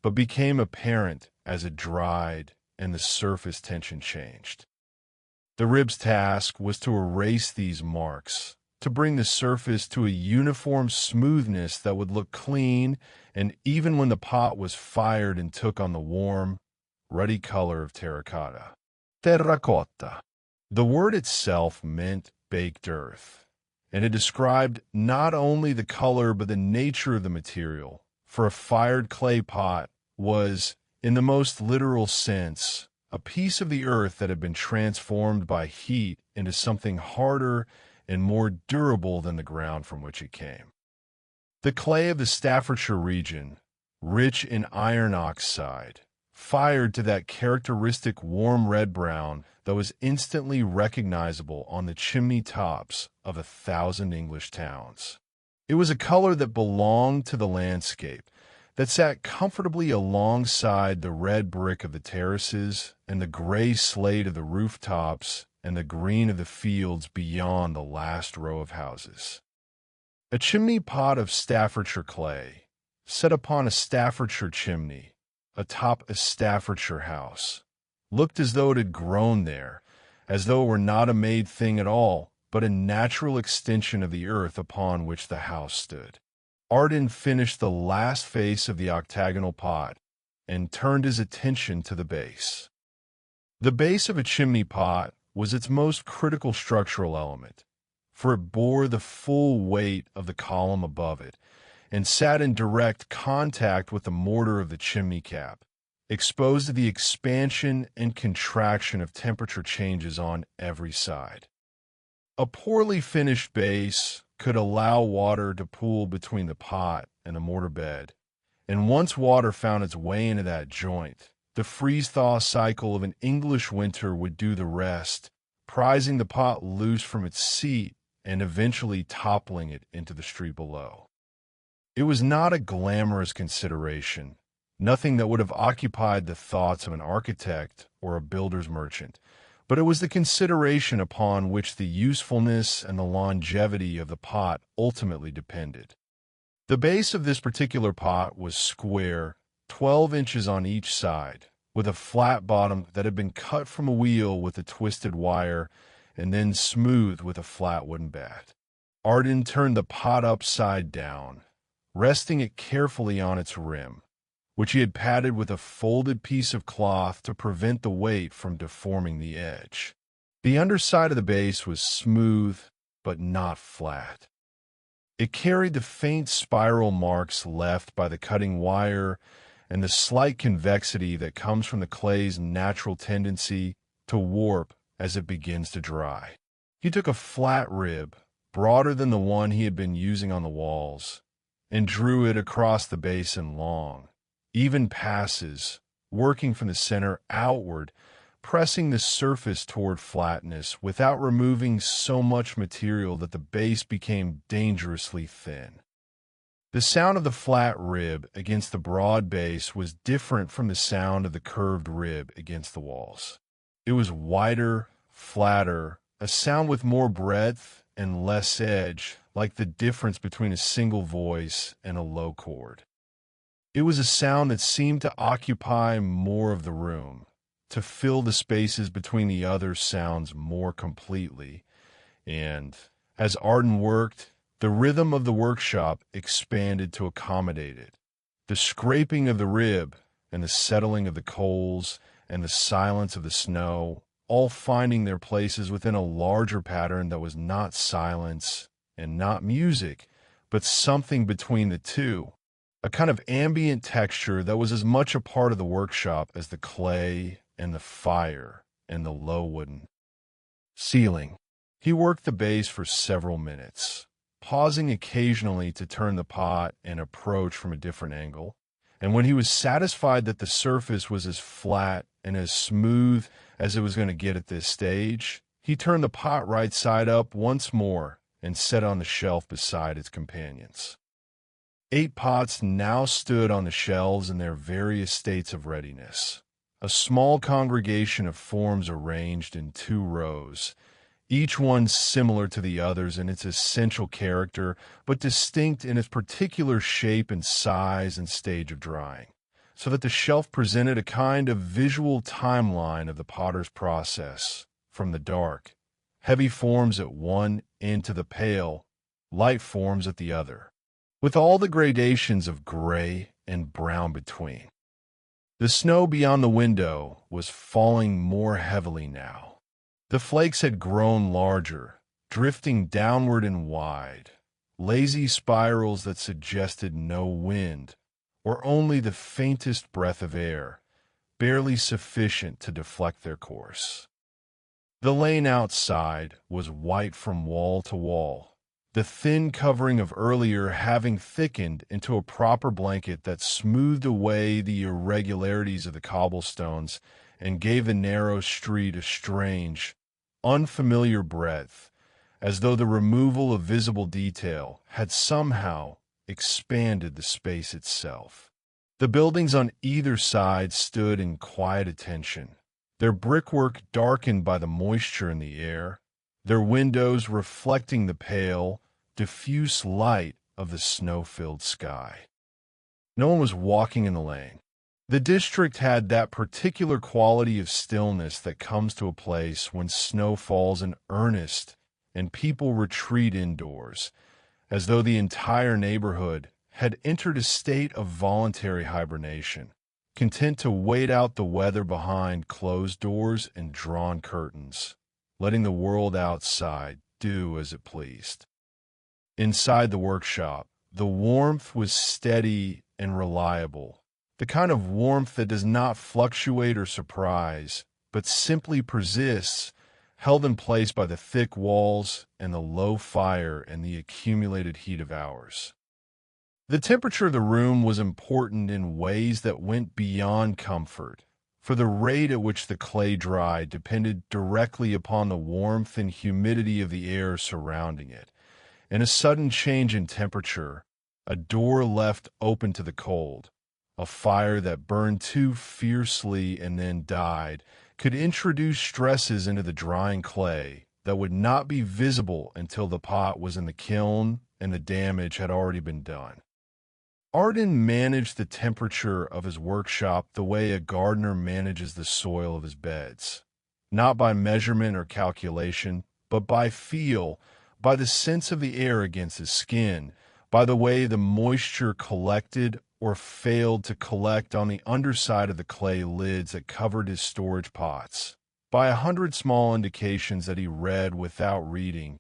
but became apparent as it dried and the surface tension changed. The rib's task was to erase these marks, to bring the surface to a uniform smoothness that would look clean, and even when the pot was fired and took on the warm, ruddy color of terracotta. Terracotta. The word itself meant baked earth, and it described not only the color but the nature of the material. For a fired clay pot was, in the most literal sense, a piece of the earth that had been transformed by heat into something harder and more durable than the ground from which it came. The clay of the Staffordshire region, rich in iron oxide, fired to that characteristic warm red-brown that was instantly recognizable on the chimney tops of 1,000 English towns. It was a color that belonged to the landscape, that sat comfortably alongside the red brick of the terraces and the gray slate of the rooftops and the green of the fields beyond the last row of houses. A chimney pot of Staffordshire clay, set upon a Staffordshire chimney, atop a Staffordshire house, looked as though it had grown there, as though it were not a made thing at all, but a natural extension of the earth upon which the house stood. Arden finished the last face of the octagonal pot and turned his attention to the base. The base of a chimney pot was its most critical structural element, for it bore the full weight of the column above it and sat in direct contact with the mortar of the chimney cap, exposed to the expansion and contraction of temperature changes on every side. A poorly finished base could allow water to pool between the pot and the mortar bed, and once water found its way into that joint, the freeze-thaw cycle of an English winter would do the rest, prizing the pot loose from its seat and eventually toppling it into the street below. It was not a glamorous consideration, nothing that would have occupied the thoughts of an architect or a builder's merchant, but it was the consideration upon which the usefulness and the longevity of the pot ultimately depended. The base of this particular pot was square, 12 inches on each side, with a flat bottom that had been cut from a wheel with a twisted wire and then smoothed with a flat wooden bat. Arden turned the pot upside down, resting it carefully on its rim, which he had padded with a folded piece of cloth to prevent the weight from deforming the edge. The underside of the base was smooth, but not flat. It carried the faint spiral marks left by the cutting wire and the slight convexity that comes from the clay's natural tendency to warp as it begins to dry. He took a flat rib, broader than the one he had been using on the walls, and drew it across the base in long, even passes, working from the center outward, pressing the surface toward flatness without removing so much material that the base became dangerously thin. The sound of the flat rib against the broad base was different from the sound of the curved rib against the walls. It was wider, flatter, a sound with more breadth and less edge, like the difference between a single voice and a low chord. It was a sound that seemed to occupy more of the room, to fill the spaces between the other sounds more completely, and, as Arden worked, the rhythm of the workshop expanded to accommodate it. The scraping of the rib and the settling of the coals and the silence of the snow, all finding their places within a larger pattern that was not silence and not music, but something between the two, a kind of ambient texture that was as much a part of the workshop as the clay and the fire and the low wooden ceiling. He worked the base for several minutes, pausing occasionally to turn the pot and approach from a different angle, and when he was satisfied that the surface was as flat and as smooth as it was going to get at this stage, he turned the pot right side up once more and set on the shelf beside its companions. 8 pots now stood on the shelves in their various states of readiness, a small congregation of forms arranged in 2 rows, each one similar to the others in its essential character, but distinct in its particular shape and size and stage of drying, so that the shelf presented a kind of visual timeline of the potter's process, from the dark, heavy forms at one end to the pale, light forms at the other, with all the gradations of gray and brown between. The snow beyond the window was falling more heavily now. The flakes had grown larger, drifting downward and wide, lazy spirals that suggested no wind, or only the faintest breath of air, barely sufficient to deflect their course. The lane outside was white from wall to wall, the thin covering of earlier having thickened into a proper blanket that smoothed away the irregularities of the cobblestones and gave the narrow street a strange, unfamiliar breadth, as though the removal of visible detail had somehow expanded the space itself. The buildings on either side stood in quiet attention, their brickwork darkened by the moisture in the air, their windows reflecting the pale, diffuse light of the snow-filled sky. No one was walking in the lane. The district had that particular quality of stillness that comes to a place when snow falls in earnest and people retreat indoors, as though the entire neighborhood had entered a state of voluntary hibernation, content to wait out the weather behind closed doors and drawn curtains, letting the world outside do as it pleased. Inside the workshop, the warmth was steady and reliable, the kind of warmth that does not fluctuate or surprise, but simply persists, held in place by the thick walls and the low fire and the accumulated heat of hours. The temperature of the room was important in ways that went beyond comfort, for the rate at which the clay dried depended directly upon the warmth and humidity of the air surrounding it, and a sudden change in temperature, a door left open to the cold, a fire that burned too fiercely and then died, could introduce stresses into the drying clay that would not be visible until the pot was in the kiln and the damage had already been done. Arden managed the temperature of his workshop the way a gardener manages the soil of his beds, not by measurement or calculation, but by feel, by the sense of the air against his skin, by the way the moisture collected or failed to collect on the underside of the clay lids that covered his storage pots, by 100 small indications that he read without reading,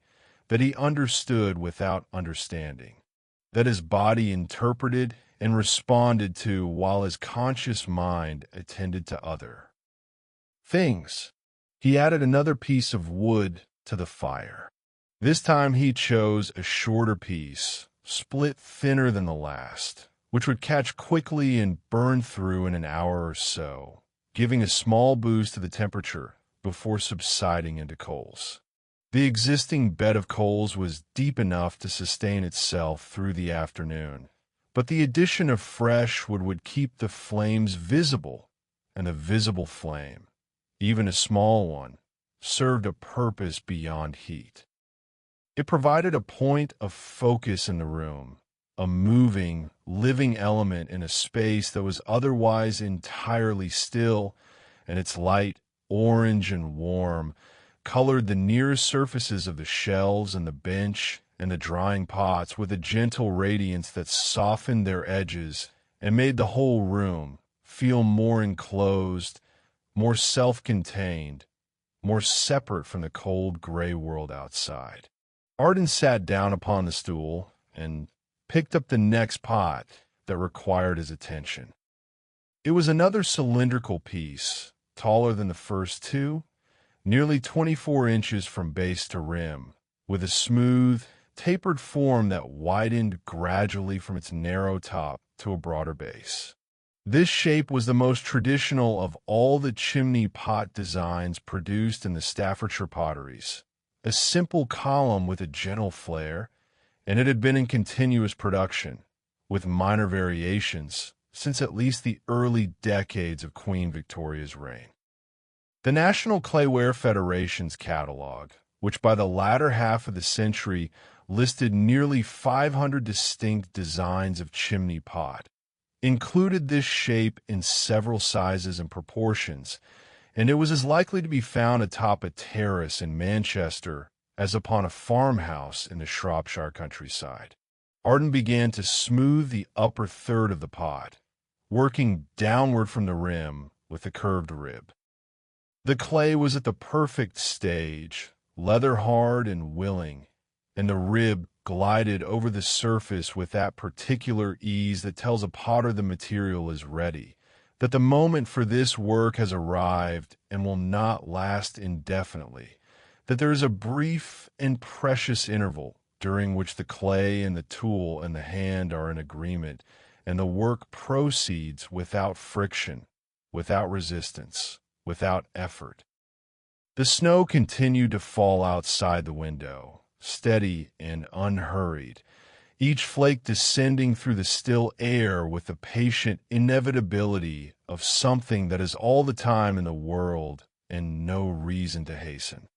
that he understood without understanding, that his body interpreted and responded to while his conscious mind attended to other things. He added another piece of wood to the fire. This time he chose a shorter piece, split thinner than the last, which would catch quickly and burn through in an hour or so, giving a small boost to the temperature before subsiding into coals. The existing bed of coals was deep enough to sustain itself through the afternoon, but the addition of fresh wood would keep the flames visible, and the visible flame, even a small one, served a purpose beyond heat. It provided a point of focus in the room, a moving, living element in a space that was otherwise entirely still, and its light, orange and warm, colored the nearest surfaces of the shelves and the bench and the drying pots with a gentle radiance that softened their edges and made the whole room feel more enclosed, more self-contained, more separate from the cold gray world outside. Arden sat down upon the stool and picked up the next pot that required his attention. It was another cylindrical piece, taller than the first two, nearly 24 inches from base to rim, with a smooth, tapered form that widened gradually from its narrow top to a broader base. This shape was the most traditional of all the chimney pot designs produced in the Staffordshire potteries, a simple column with a gentle flare, and it had been in continuous production, with minor variations, since at least the early decades of Queen Victoria's reign. The National Clayware Federation's catalog, which by the latter half of the century listed nearly 500 distinct designs of chimney pot, included this shape in several sizes and proportions, and it was as likely to be found atop a terrace in Manchester as upon a farmhouse in the Shropshire countryside. Arden began to smooth the upper third of the pot, working downward from the rim with a curved rib. The clay was at the perfect stage, leather hard and willing, and the rib glided over the surface with that particular ease that tells a potter the material is ready, that the moment for this work has arrived and will not last indefinitely, that there is a brief and precious interval during which the clay and the tool and the hand are in agreement, and the work proceeds without friction, without resistance, without effort. The snow continued to fall outside the window, steady and unhurried, each flake descending through the still air with the patient inevitability of something that is all the time in the world and no reason to hasten.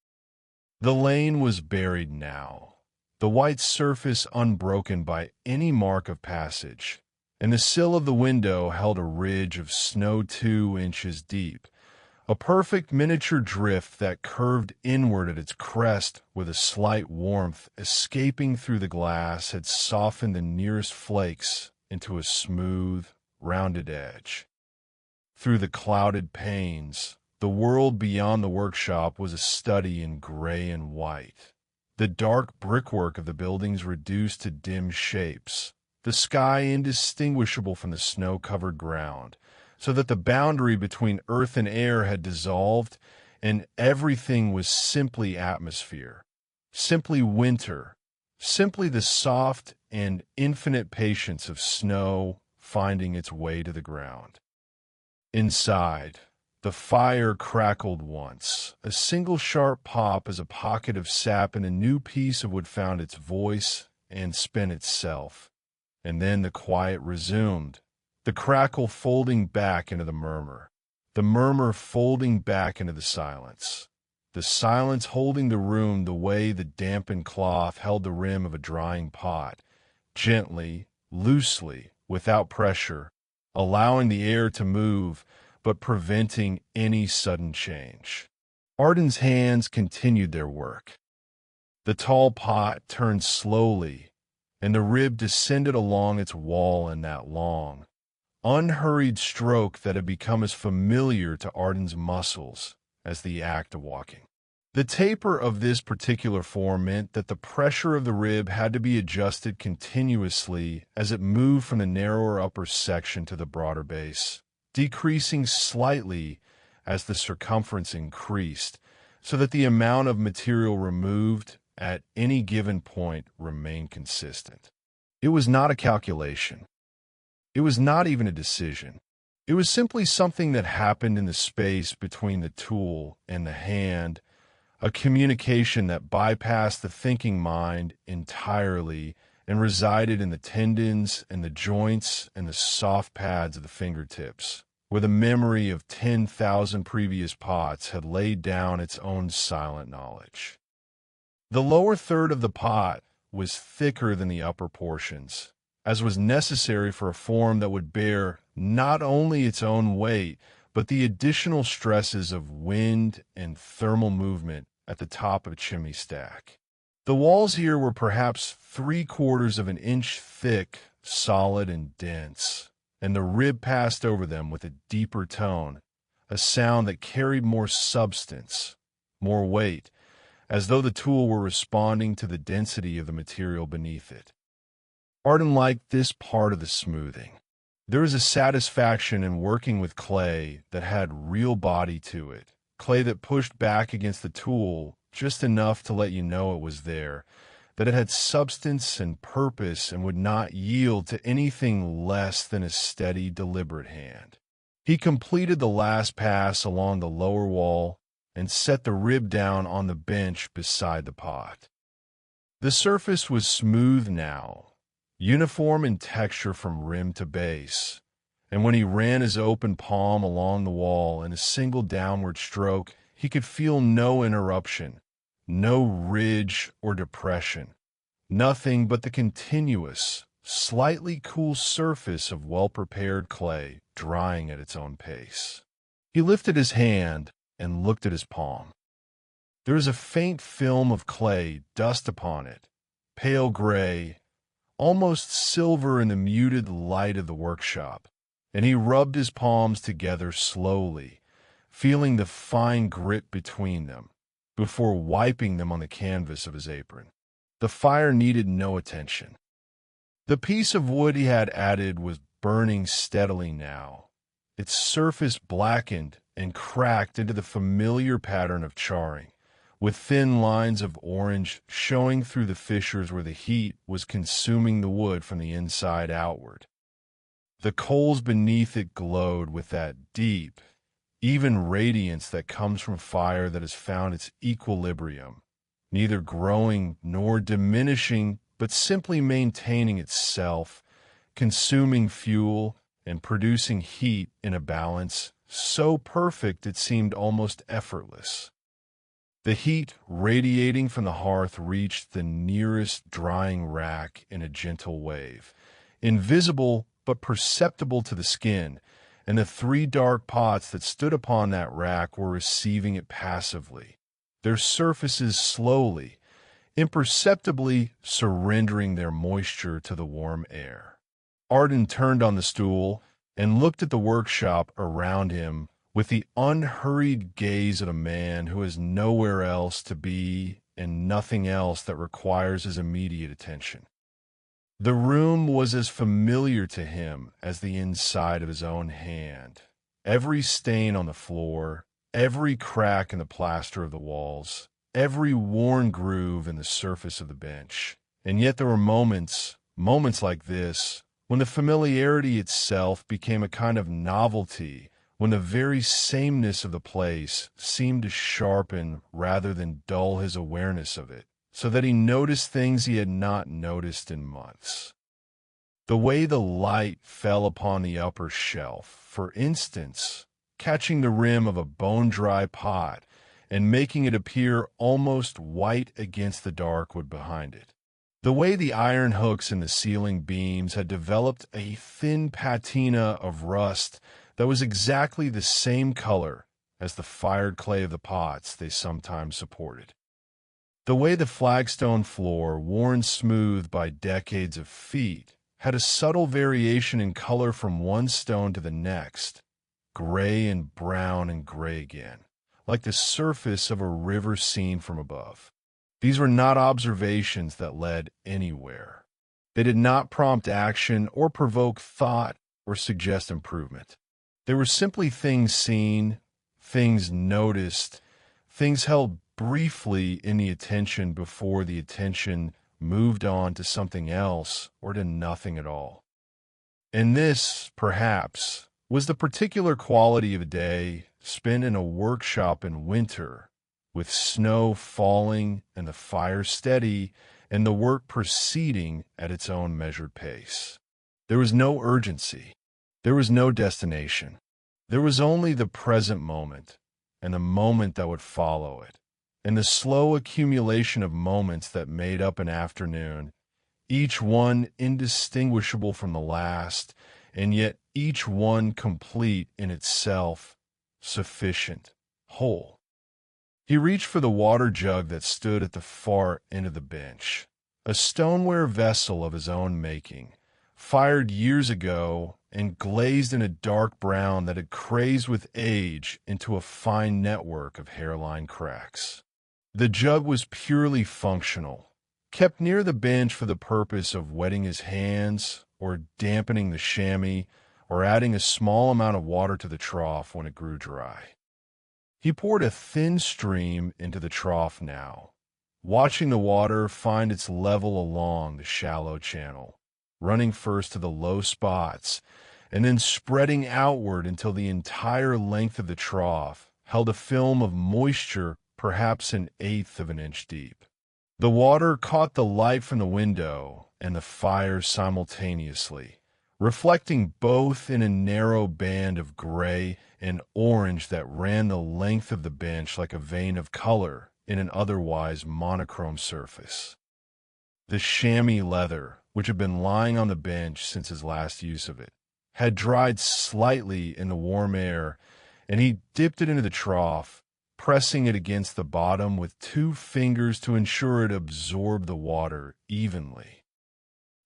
The lane was buried now, the white surface unbroken by any mark of passage, and the sill of the window held a ridge of snow 2 inches deep, a perfect miniature drift that curved inward at its crest with a slight warmth escaping through the glass had softened the nearest flakes into a smooth, rounded edge. Through the clouded panes, the world beyond the workshop was a study in gray and white. The dark brickwork of the buildings reduced to dim shapes, the sky indistinguishable from the snow-covered ground, so that the boundary between earth and air had dissolved, and everything was simply atmosphere, simply winter, simply the soft and infinite patience of snow finding its way to the ground. Inside, the fire crackled once, a single sharp pop as a pocket of sap and a new piece of wood found its voice and spent itself, and then the quiet resumed, the crackle folding back into the murmur folding back into the silence holding the room the way the dampened cloth held the rim of a drying pot, gently, loosely, without pressure, allowing the air to move, but preventing any sudden change. Arden's hands continued their work. The tall pot turned slowly, and the rib descended along its wall in that long, unhurried stroke that had become as familiar to Arden's muscles as the act of walking. The taper of this particular form meant that the pressure of the rib had to be adjusted continuously as it moved from the narrower upper section to the broader base, decreasing slightly as the circumference increased, so that the amount of material removed at any given point remained consistent. It was not a calculation. It was not even a decision. It was simply something that happened in the space between the tool and the hand, a communication that bypassed the thinking mind entirely and resided in the tendons and the joints and the soft pads of the fingertips, where the memory of 10,000 previous pots had laid down its own silent knowledge. The lower third of the pot was thicker than the upper portions, as was necessary for a form that would bear not only its own weight, but the additional stresses of wind and thermal movement at the top of a chimney stack. The walls here were perhaps 3/4 of an inch thick, solid and dense, and the rib passed over them with a deeper tone, a sound that carried more substance, more weight, as though the tool were responding to the density of the material beneath it. Arden liked this part of the smoothing. There was a satisfaction in working with clay that had real body to it, clay that pushed back against the tool just enough to let you know it was there, that it had substance and purpose and would not yield to anything less than a steady, deliberate hand. He completed the last pass along the lower wall and set the rib down on the bench beside the pot. The surface was smooth now, uniform in texture from rim to base, and when he ran his open palm along the wall in a single downward stroke, he could feel no interruption, no ridge or depression, nothing but the continuous, slightly cool surface of well-prepared clay drying at its own pace. He lifted his hand and looked at his palm. There was a faint film of clay dust upon it, pale gray, almost silver in the muted light of the workshop, and he rubbed his palms together slowly, feeling the fine grit between them, before wiping them on the canvas of his apron. The fire needed no attention. The piece of wood he had added was burning steadily now. Its surface blackened and cracked into the familiar pattern of charring, with thin lines of orange showing through the fissures where the heat was consuming the wood from the inside outward. The coals beneath it glowed with that deep, even radiance that comes from fire that has found its equilibrium, neither growing nor diminishing, but simply maintaining itself, consuming fuel and producing heat in a balance so perfect it seemed almost effortless. The heat radiating from the hearth reached the nearest drying rack in a gentle wave, invisible but perceptible to the skin, and the 3 dark pots that stood upon that rack were receiving it passively, their surfaces slowly, imperceptibly surrendering their moisture to the warm air. Arden turned on the stool and looked at the workshop around him with the unhurried gaze of a man who has nowhere else to be and nothing else that requires his immediate attention. The room was as familiar to him as the inside of his own hand. Every stain on the floor, every crack in the plaster of the walls, every worn groove in the surface of the bench. And yet there were moments like this, when the familiarity itself became a kind of novelty, when the very sameness of the place seemed to sharpen rather than dull his awareness of it, so that he noticed things he had not noticed in months. The way the light fell upon the upper shelf, for instance, catching the rim of a bone-dry pot and making it appear almost white against the dark wood behind it. The way the iron hooks in the ceiling beams had developed a thin patina of rust that was exactly the same color as the fired clay of the pots they sometimes supported. The way the flagstone floor, worn smooth by decades of feet, had a subtle variation in color from one stone to the next, gray and brown and gray again, like the surface of a river seen from above. These were not observations that led anywhere. They did not prompt action or provoke thought or suggest improvement. They were simply things seen, things noticed, things held briefly in the attention before the attention moved on to something else or to nothing at all. And this, perhaps, was the particular quality of a day spent in a workshop in winter, with snow falling and the fire steady and the work proceeding at its own measured pace. There was no urgency. There was no destination. There was only the present moment and the moment that would follow it, and the slow accumulation of moments that made up an afternoon, each one indistinguishable from the last, and yet each one complete in itself, sufficient, whole. He reached for the water jug that stood at the far end of the bench, a stoneware vessel of his own making, fired years ago and glazed in a dark brown that had crazed with age into a fine network of hairline cracks. The jug was purely functional, kept near the bench for the purpose of wetting his hands or dampening the chamois or adding a small amount of water to the trough when it grew dry. He poured a thin stream into the trough now, watching the water find its level along the shallow channel, running first to the low spots and then spreading outward until the entire length of the trough held a film of moisture perhaps 1/8 of an inch deep. The water caught the light from the window and the fire simultaneously, reflecting both in a narrow band of gray and orange that ran the length of the bench like a vein of color in an otherwise monochrome surface. The chamois leather, which had been lying on the bench since his last use of it, had dried slightly in the warm air, and he dipped it into the trough, pressing it against the bottom with 2 fingers to ensure it absorbed the water evenly.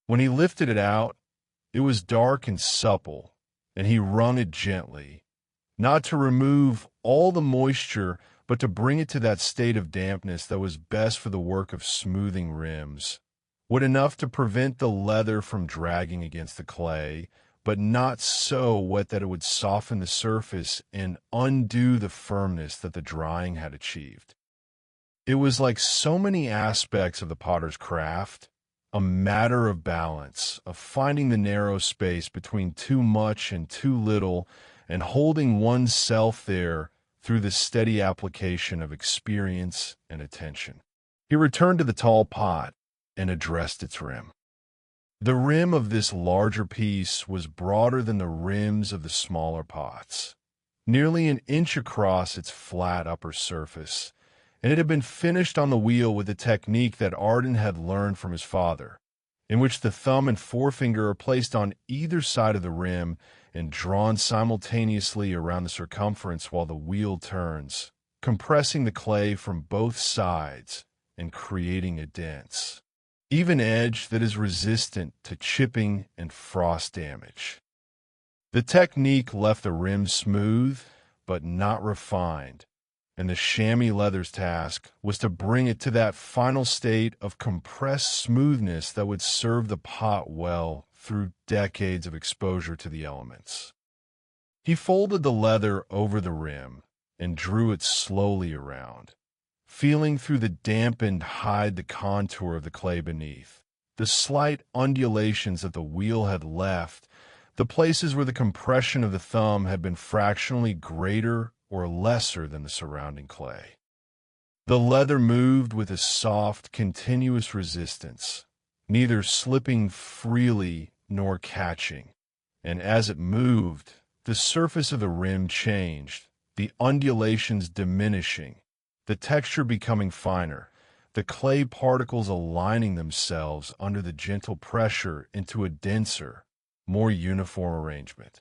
When he lifted it out, it was dark and supple, and he wrung it gently, not to remove all the moisture, but to bring it to that state of dampness that was best for the work of smoothing rims. Wood enough to prevent the leather from dragging against the clay, but not so wet that it would soften the surface and undo the firmness that the drying had achieved. It was like so many aspects of the potter's craft, a matter of balance, of finding the narrow space between too much and too little, and holding oneself there through the steady application of experience and attention. He returned to the tall pot and addressed its rim. The rim of this larger piece was broader than the rims of the smaller pots, nearly an inch across its flat upper surface, and it had been finished on the wheel with a technique that Arden had learned from his father, in which the thumb and forefinger are placed on either side of the rim and drawn simultaneously around the circumference while the wheel turns, compressing the clay from both sides and creating a dense, even edge that is resistant to chipping and frost damage. The technique left the rim smooth, but not refined, and the chamois leather's task was to bring it to that final state of compressed smoothness that would serve the pot well through decades of exposure to the elements. He folded the leather over the rim and drew it slowly around, feeling through the dampened hide the contour of the clay beneath, the slight undulations that the wheel had left, the places where the compression of the thumb had been fractionally greater or lesser than the surrounding clay. The leather moved with a soft, continuous resistance, neither slipping freely nor catching, and as it moved, the surface of the rim changed, the undulations diminishing, the texture becoming finer, the clay particles aligning themselves under the gentle pressure into a denser, more uniform arrangement.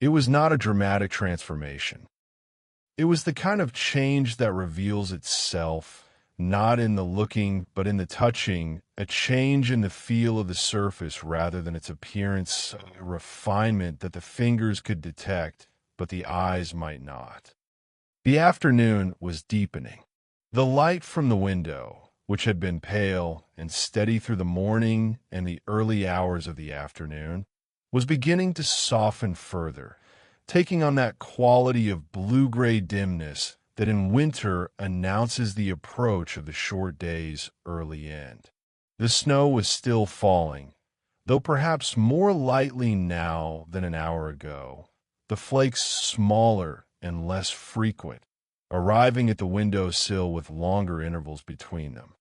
It was not a dramatic transformation. It was the kind of change that reveals itself, not in the looking, but in the touching, a change in the feel of the surface rather than its appearance, a refinement that the fingers could detect, but the eyes might not. The afternoon was deepening. The light from the window, which had been pale and steady through the morning and the early hours of the afternoon, was beginning to soften further, taking on that quality of blue-gray dimness that in winter announces the approach of the short day's early end. The snow was still falling, though perhaps more lightly now than an hour ago, the flakes smaller and less frequent, arriving at the window-sill with longer intervals between them.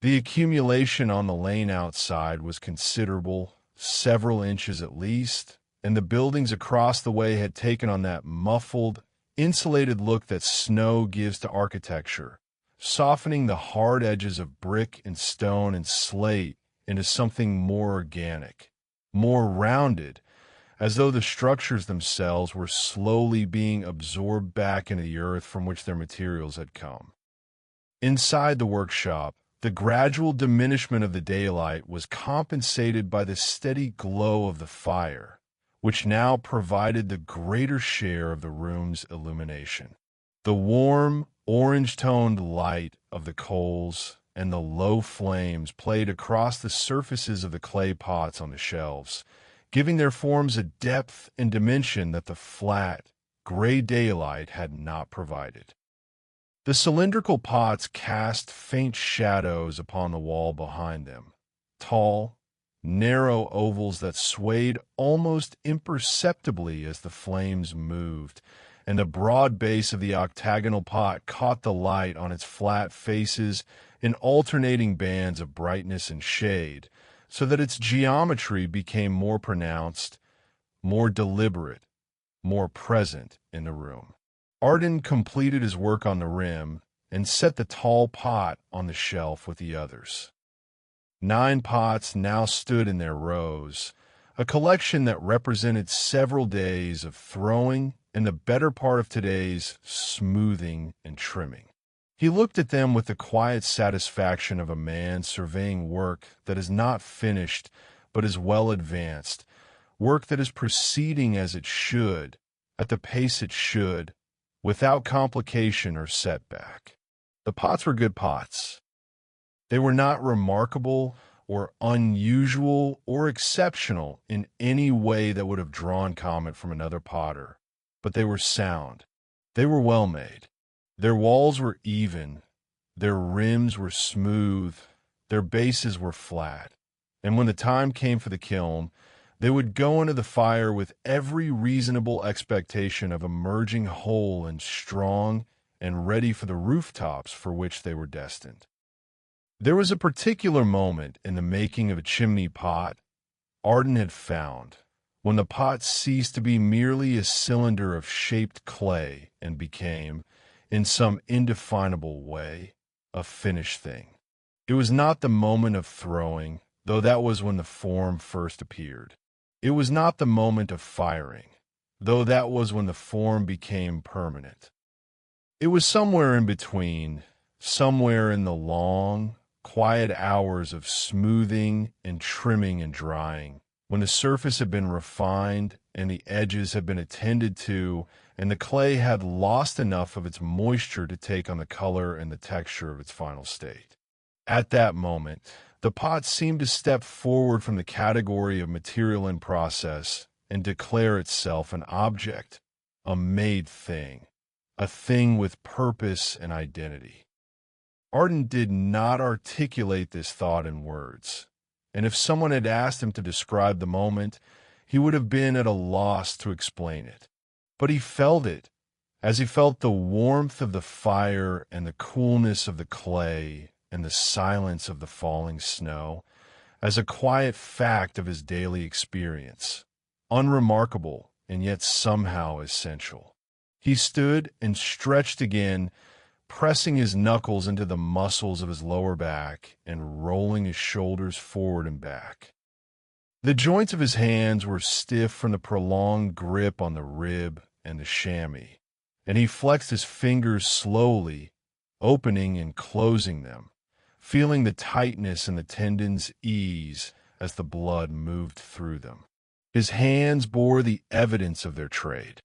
The accumulation on the lane outside was considerable, several inches at least, and the buildings across the way had taken on that muffled, insulated look that snow gives to architecture, softening the hard edges of brick and stone and slate into something more organic, more rounded, as though the structures themselves were slowly being absorbed back into the earth from which their materials had come. Inside the workshop, the gradual diminishment of the daylight was compensated by the steady glow of the fire, which now provided the greater share of the room's illumination. The warm, orange-toned light of the coals and the low flames played across the surfaces of the clay pots on the shelves, giving their forms a depth and dimension that the flat, gray daylight had not provided. The cylindrical pots cast faint shadows upon the wall behind them, tall, narrow ovals that swayed almost imperceptibly as the flames moved, and the broad base of the octagonal pot caught the light on its flat faces in alternating bands of brightness and shade, so that its geometry became more pronounced, more deliberate, more present in the room. Arden completed his work on the rim and set the tall pot on the shelf with the others. 9 pots now stood in their rows, a collection that represented several days of throwing and the better part of today's smoothing and trimming. He looked at them with the quiet satisfaction of a man surveying work that is not finished but is well advanced, work that is proceeding as it should, at the pace it should, without complication or setback. The pots were good pots. They were not remarkable or unusual or exceptional in any way that would have drawn comment from another potter, but they were sound. They were well made. Their walls were even, their rims were smooth, their bases were flat, and when the time came for the kiln, they would go into the fire with every reasonable expectation of emerging whole and strong and ready for the rooftops for which they were destined. There was a particular moment in the making of a chimney pot Arden had found, when the pot ceased to be merely a cylinder of shaped clay and became, in some indefinable way, a finished thing. It was not the moment of throwing, though that was when the form first appeared. It was not the moment of firing, though that was when the form became permanent. It was somewhere in between, somewhere in the long, quiet hours of smoothing and trimming and drying, when the surface had been refined and the edges had been attended to, and the clay had lost enough of its moisture to take on the color and the texture of its final state. At that moment, the pot seemed to step forward from the category of material in process and declare itself an object, a made thing, a thing with purpose and identity. Arden did not articulate this thought in words, and if someone had asked him to describe the moment, he would have been at a loss to explain it. But he felt it, as he felt the warmth of the fire and the coolness of the clay and the silence of the falling snow, as a quiet fact of his daily experience, unremarkable and yet somehow essential. He stood and stretched again, pressing his knuckles into the muscles of his lower back and rolling his shoulders forward and back. The joints of his hands were stiff from the prolonged grip on the rib and the chamois, and he flexed his fingers slowly, opening and closing them, feeling the tightness and the tendons ease as the blood moved through them. His hands bore the evidence of their trade.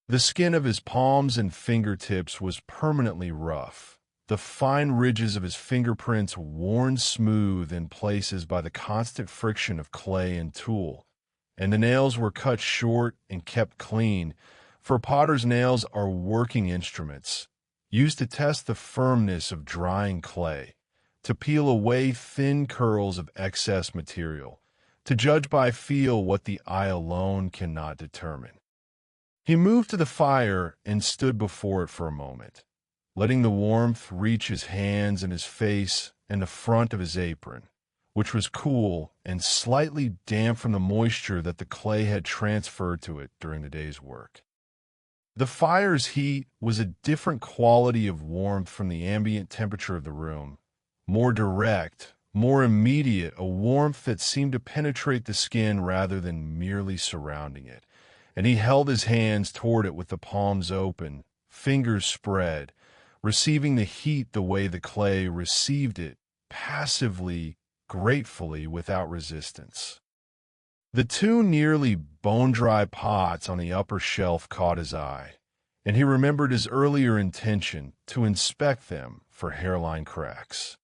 The skin of his palms and fingertips was permanently rough, the fine ridges of his fingerprints worn smooth in places by the constant friction of clay and tool, and the nails were cut short and kept clean, for potter's nails are working instruments, used to test the firmness of drying clay, to peel away thin curls of excess material, to judge by feel what the eye alone cannot determine. He moved to the fire and stood before it for a moment, letting the warmth reach his hands and his face and the front of his apron, which was cool and slightly damp from the moisture that the clay had transferred to it during the day's work. The fire's heat was a different quality of warmth from the ambient temperature of the room, more direct, more immediate, a warmth that seemed to penetrate the skin rather than merely surrounding it, and he held his hands toward it with the palms open, fingers spread, receiving the heat the way the clay received it, passively, gratefully, without resistance. The two nearly bone-dry pots on the upper shelf caught his eye, and he remembered his earlier intention to inspect them for hairline cracks.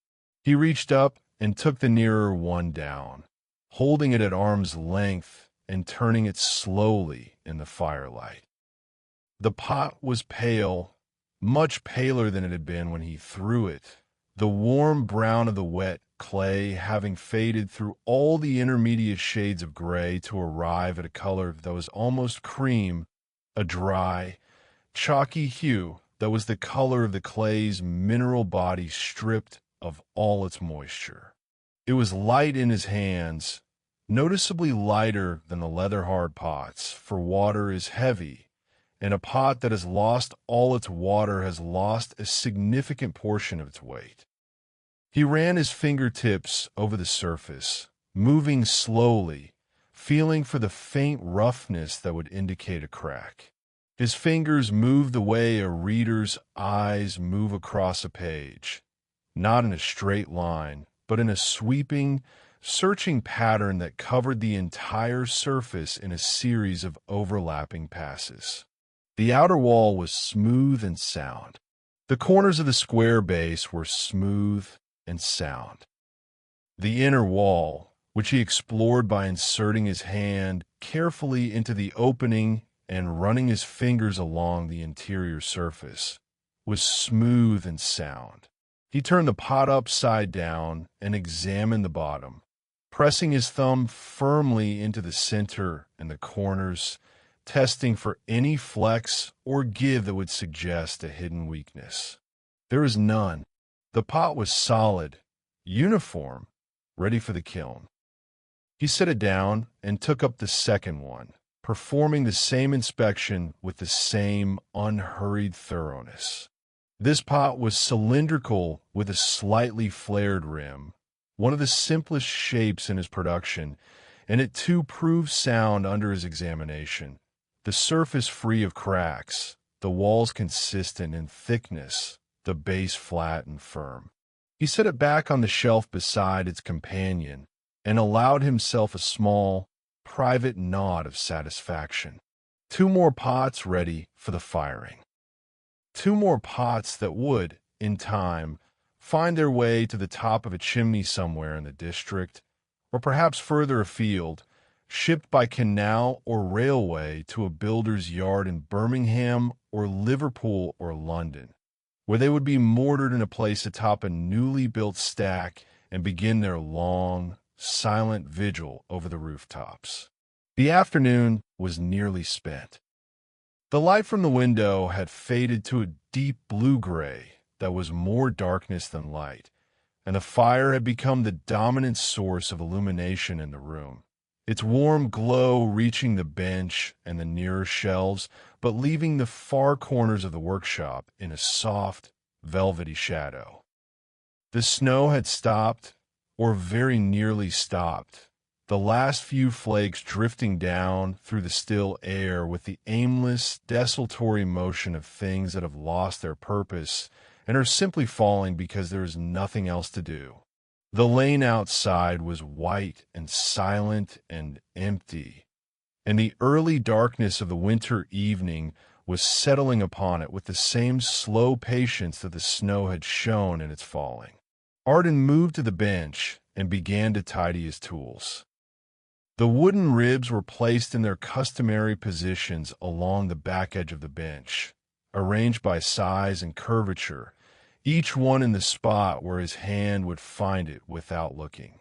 He reached up and took the nearer one down, holding it at arm's length and turning it slowly in the firelight. The pot was pale, much paler than it had been when he threw it, the warm brown of the wet clay having faded through all the intermediate shades of gray to arrive at a color that was almost cream, a dry, chalky hue that was the color of the clay's mineral body stripped of all its moisture. It was light in his hands, noticeably lighter than the leather-hard pots, for water is heavy, and a pot that has lost all its water has lost a significant portion of its weight. He ran his fingertips over the surface, moving slowly, feeling for the faint roughness that would indicate a crack. His fingers moved the way a reader's eyes move across a page, not in a straight line, but in a sweeping, searching pattern that covered the entire surface in a series of overlapping passes. The outer wall was smooth and sound. The corners of the square base were smooth and sound. The inner wall, which he explored by inserting his hand carefully into the opening and running his fingers along the interior surface, was smooth and sound. He turned the pot upside down and examined the bottom, pressing his thumb firmly into the center and the corners, testing for any flex or give that would suggest a hidden weakness. There was none. The pot was solid, uniform, ready for the kiln. He set it down and took up the second one, performing the same inspection with the same unhurried thoroughness. This pot was cylindrical with a slightly flared rim, one of the simplest shapes in his production, and it too proved sound under his examination. The surface free of cracks, the walls consistent in thickness, the base flat and firm. He set it back on the shelf beside its companion and allowed himself a small, private nod of satisfaction. 2 more pots ready for the firing. 2 more pots that would, in time, find their way to the top of a chimney somewhere in the district, or perhaps further afield, shipped by canal or railway to a builder's yard in Birmingham or Liverpool or London, where they would be mortared in a place atop a newly built stack and begin their long, silent vigil over the rooftops. The afternoon was nearly spent. The light from the window had faded to a deep blue-gray that was more darkness than light, and the fire had become the dominant source of illumination in the room, its warm glow reaching the bench and the nearer shelves, but leaving the far corners of the workshop in a soft, velvety shadow. The snow had stopped, or very nearly stopped, the last few flakes drifting down through the still air with the aimless, desultory motion of things that have lost their purpose and are simply falling because there is nothing else to do. The lane outside was white and silent and empty, and the early darkness of the winter evening was settling upon it with the same slow patience that the snow had shown in its falling. Arden moved to the bench and began to tidy his tools. The wooden ribs were placed in their customary positions along the back edge of the bench, arranged by size and curvature, each one in the spot where his hand would find it without looking.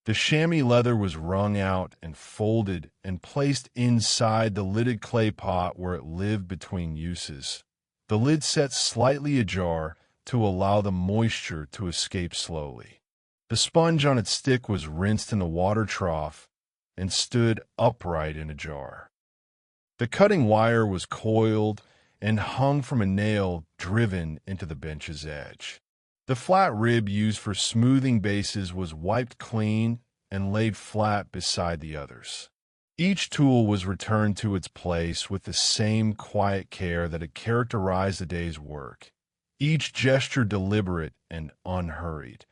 The chamois leather was wrung out and folded and placed inside the lidded clay pot where it lived between uses, the lid set slightly ajar to allow the moisture to escape slowly. The sponge on its stick was rinsed in the water trough and stood upright in a jar. The cutting wire was coiled and hung from a nail driven into the bench's edge. The flat rib used for smoothing bases was wiped clean and laid flat beside the others. Each tool was returned to its place with the same quiet care that had characterized the day's work, each gesture deliberate and unhurried,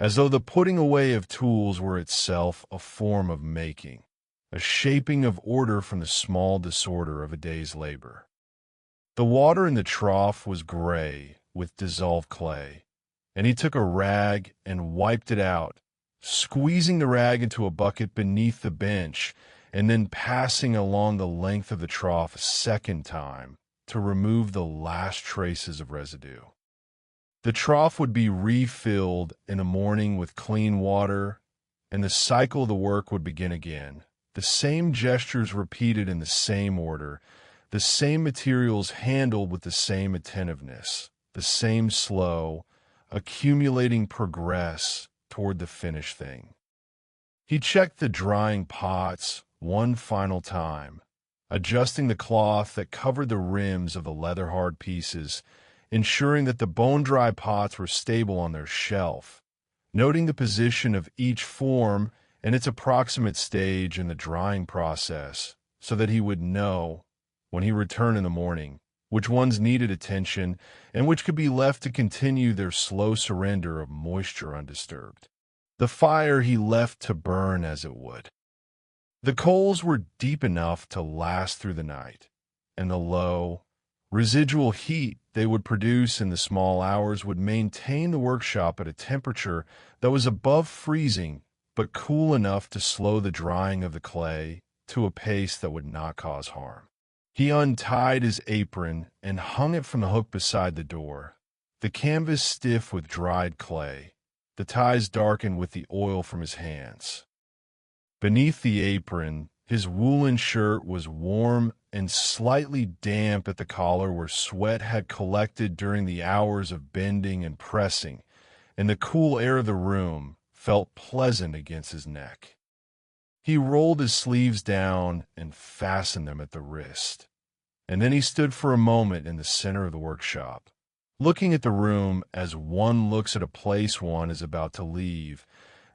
as though the putting away of tools were itself a form of making, a shaping of order from the small disorder of a day's labor. The water in the trough was gray with dissolved clay, and he took a rag and wiped it out, squeezing the rag into a bucket beneath the bench and then passing along the length of the trough a second time to remove the last traces of residue. The trough would be refilled in the morning with clean water, and the cycle of the work would begin again, the same gestures repeated in the same order, the same materials handled with the same attentiveness, the same slow, accumulating progress toward the finished thing. He checked the drying pots one final time, adjusting the cloth that covered the rims of the leather-hard pieces, ensuring that the bone-dry pots were stable on their shelf, noting the position of each form and its approximate stage in the drying process so that he would know, when he returned in the morning, which ones needed attention and which could be left to continue their slow surrender of moisture undisturbed. The fire he left to burn as it would. The coals were deep enough to last through the night, and the low, Residual heat they would produce in the small hours would maintain the workshop at a temperature that was above freezing, but cool enough to slow the drying of the clay to a pace that would not cause harm. He untied his apron and hung it from the hook beside the door, the canvas stiff with dried clay, the ties darkened with the oil from his hands. Beneath the apron, his woolen shirt was warm and slightly damp at the collar where sweat had collected during the hours of bending and pressing, and the cool air of the room felt pleasant against his neck. He rolled his sleeves down and fastened them at the wrist, and then he stood for a moment in the center of the workshop, looking at the room as one looks at a place one is about to leave,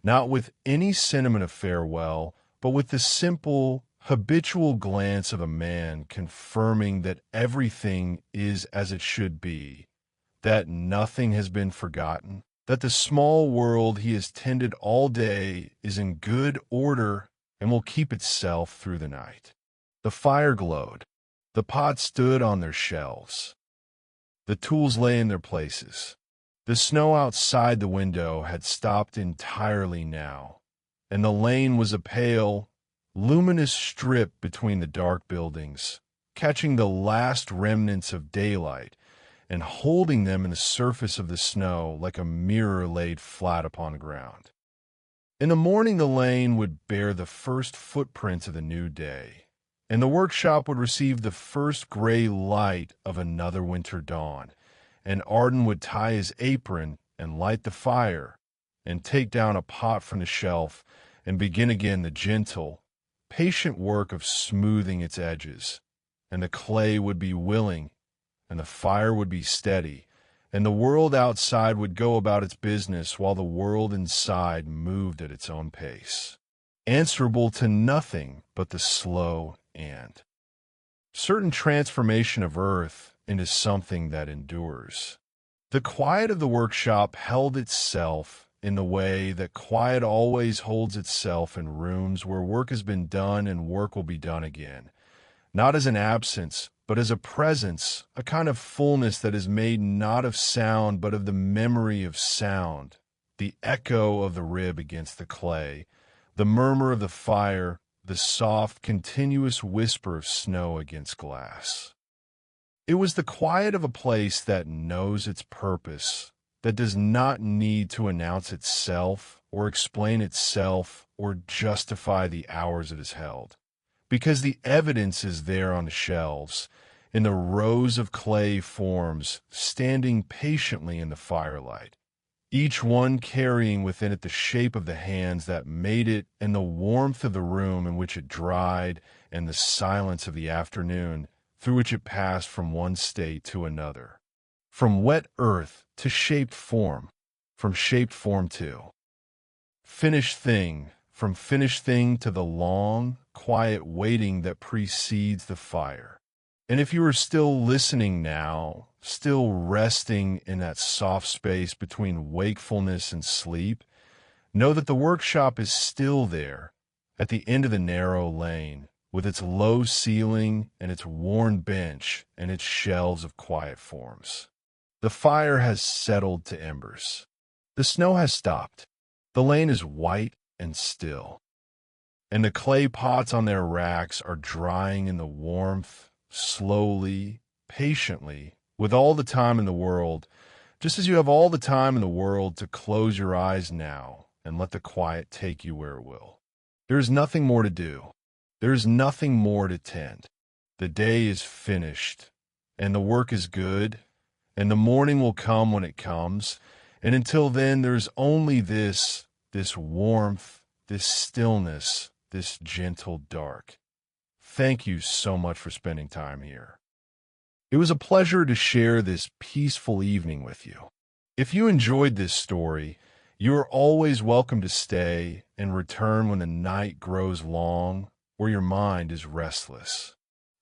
not with any sentiment of farewell, but with the simple, habitual glance of a man confirming that everything is as it should be, that nothing has been forgotten, that the small world he has tended all day is in good order and will keep itself through the night. The fire glowed. The pots stood on their shelves. The tools lay in their places. The snow outside the window had stopped entirely now, and the lane was a pale, luminous strip between the dark buildings, catching the last remnants of daylight and holding them in the surface of the snow like a mirror laid flat upon the ground. In the morning the lane would bear the first footprints of the new day, and the workshop would receive the first gray light of another winter dawn, and Arden would tie his apron and light the fire, and take down a pot from the shelf and begin again the gentle, patient work of smoothing its edges, and the clay would be willing, and the fire would be steady, and the world outside would go about its business while the world inside moved at its own pace, answerable to nothing but the slow and certain transformation of earth into something that endures. The quiet of the workshop held itself in the way that quiet always holds itself in rooms where work has been done and work will be done again, not as an absence, but as a presence, a kind of fullness that is made not of sound, but of the memory of sound, the echo of the rib against the clay, the murmur of the fire, the soft, continuous whisper of snow against glass. It was the quiet of a place that knows its purpose, that does not need to announce itself or explain itself or justify the hours it has held, because the evidence is there on the shelves, in the rows of clay forms standing patiently in the firelight, each one carrying within it the shape of the hands that made it and the warmth of the room in which it dried and the silence of the afternoon through which it passed from one state to another, from wet earth to shaped form, from shaped form to finished thing, from finished thing to the long, quiet waiting that precedes the fire. And if you are still listening now, still resting in that soft space between wakefulness and sleep, know that the workshop is still there at the end of the narrow lane, with its low ceiling and its worn bench and its shelves of quiet forms. The fire has settled to embers. The snow has stopped. The lane is white and still, and the clay pots on their racks are drying in the warmth, slowly, patiently, with all the time in the world, just as you have all the time in the world to close your eyes now and let the quiet take you where it will. There is nothing more to do. There is nothing more to tend. The day is finished, and the work is good, and the morning will come when it comes, and until then there's only this warmth, this stillness, this gentle dark. Thank you so much for spending time here. It was a pleasure to share this peaceful evening with you. If you enjoyed this story, you are always welcome to stay and return when the night grows long or your mind is restless.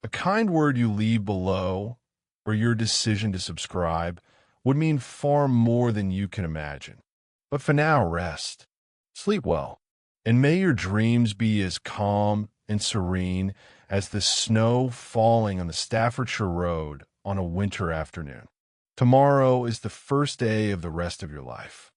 A kind word you leave below or your decision to subscribe would mean far more than you can imagine. But for now, rest. Sleep well, and may your dreams be as calm and serene as the snow falling on the Staffordshire Road on a winter afternoon. Tomorrow is the first day of the rest of your life.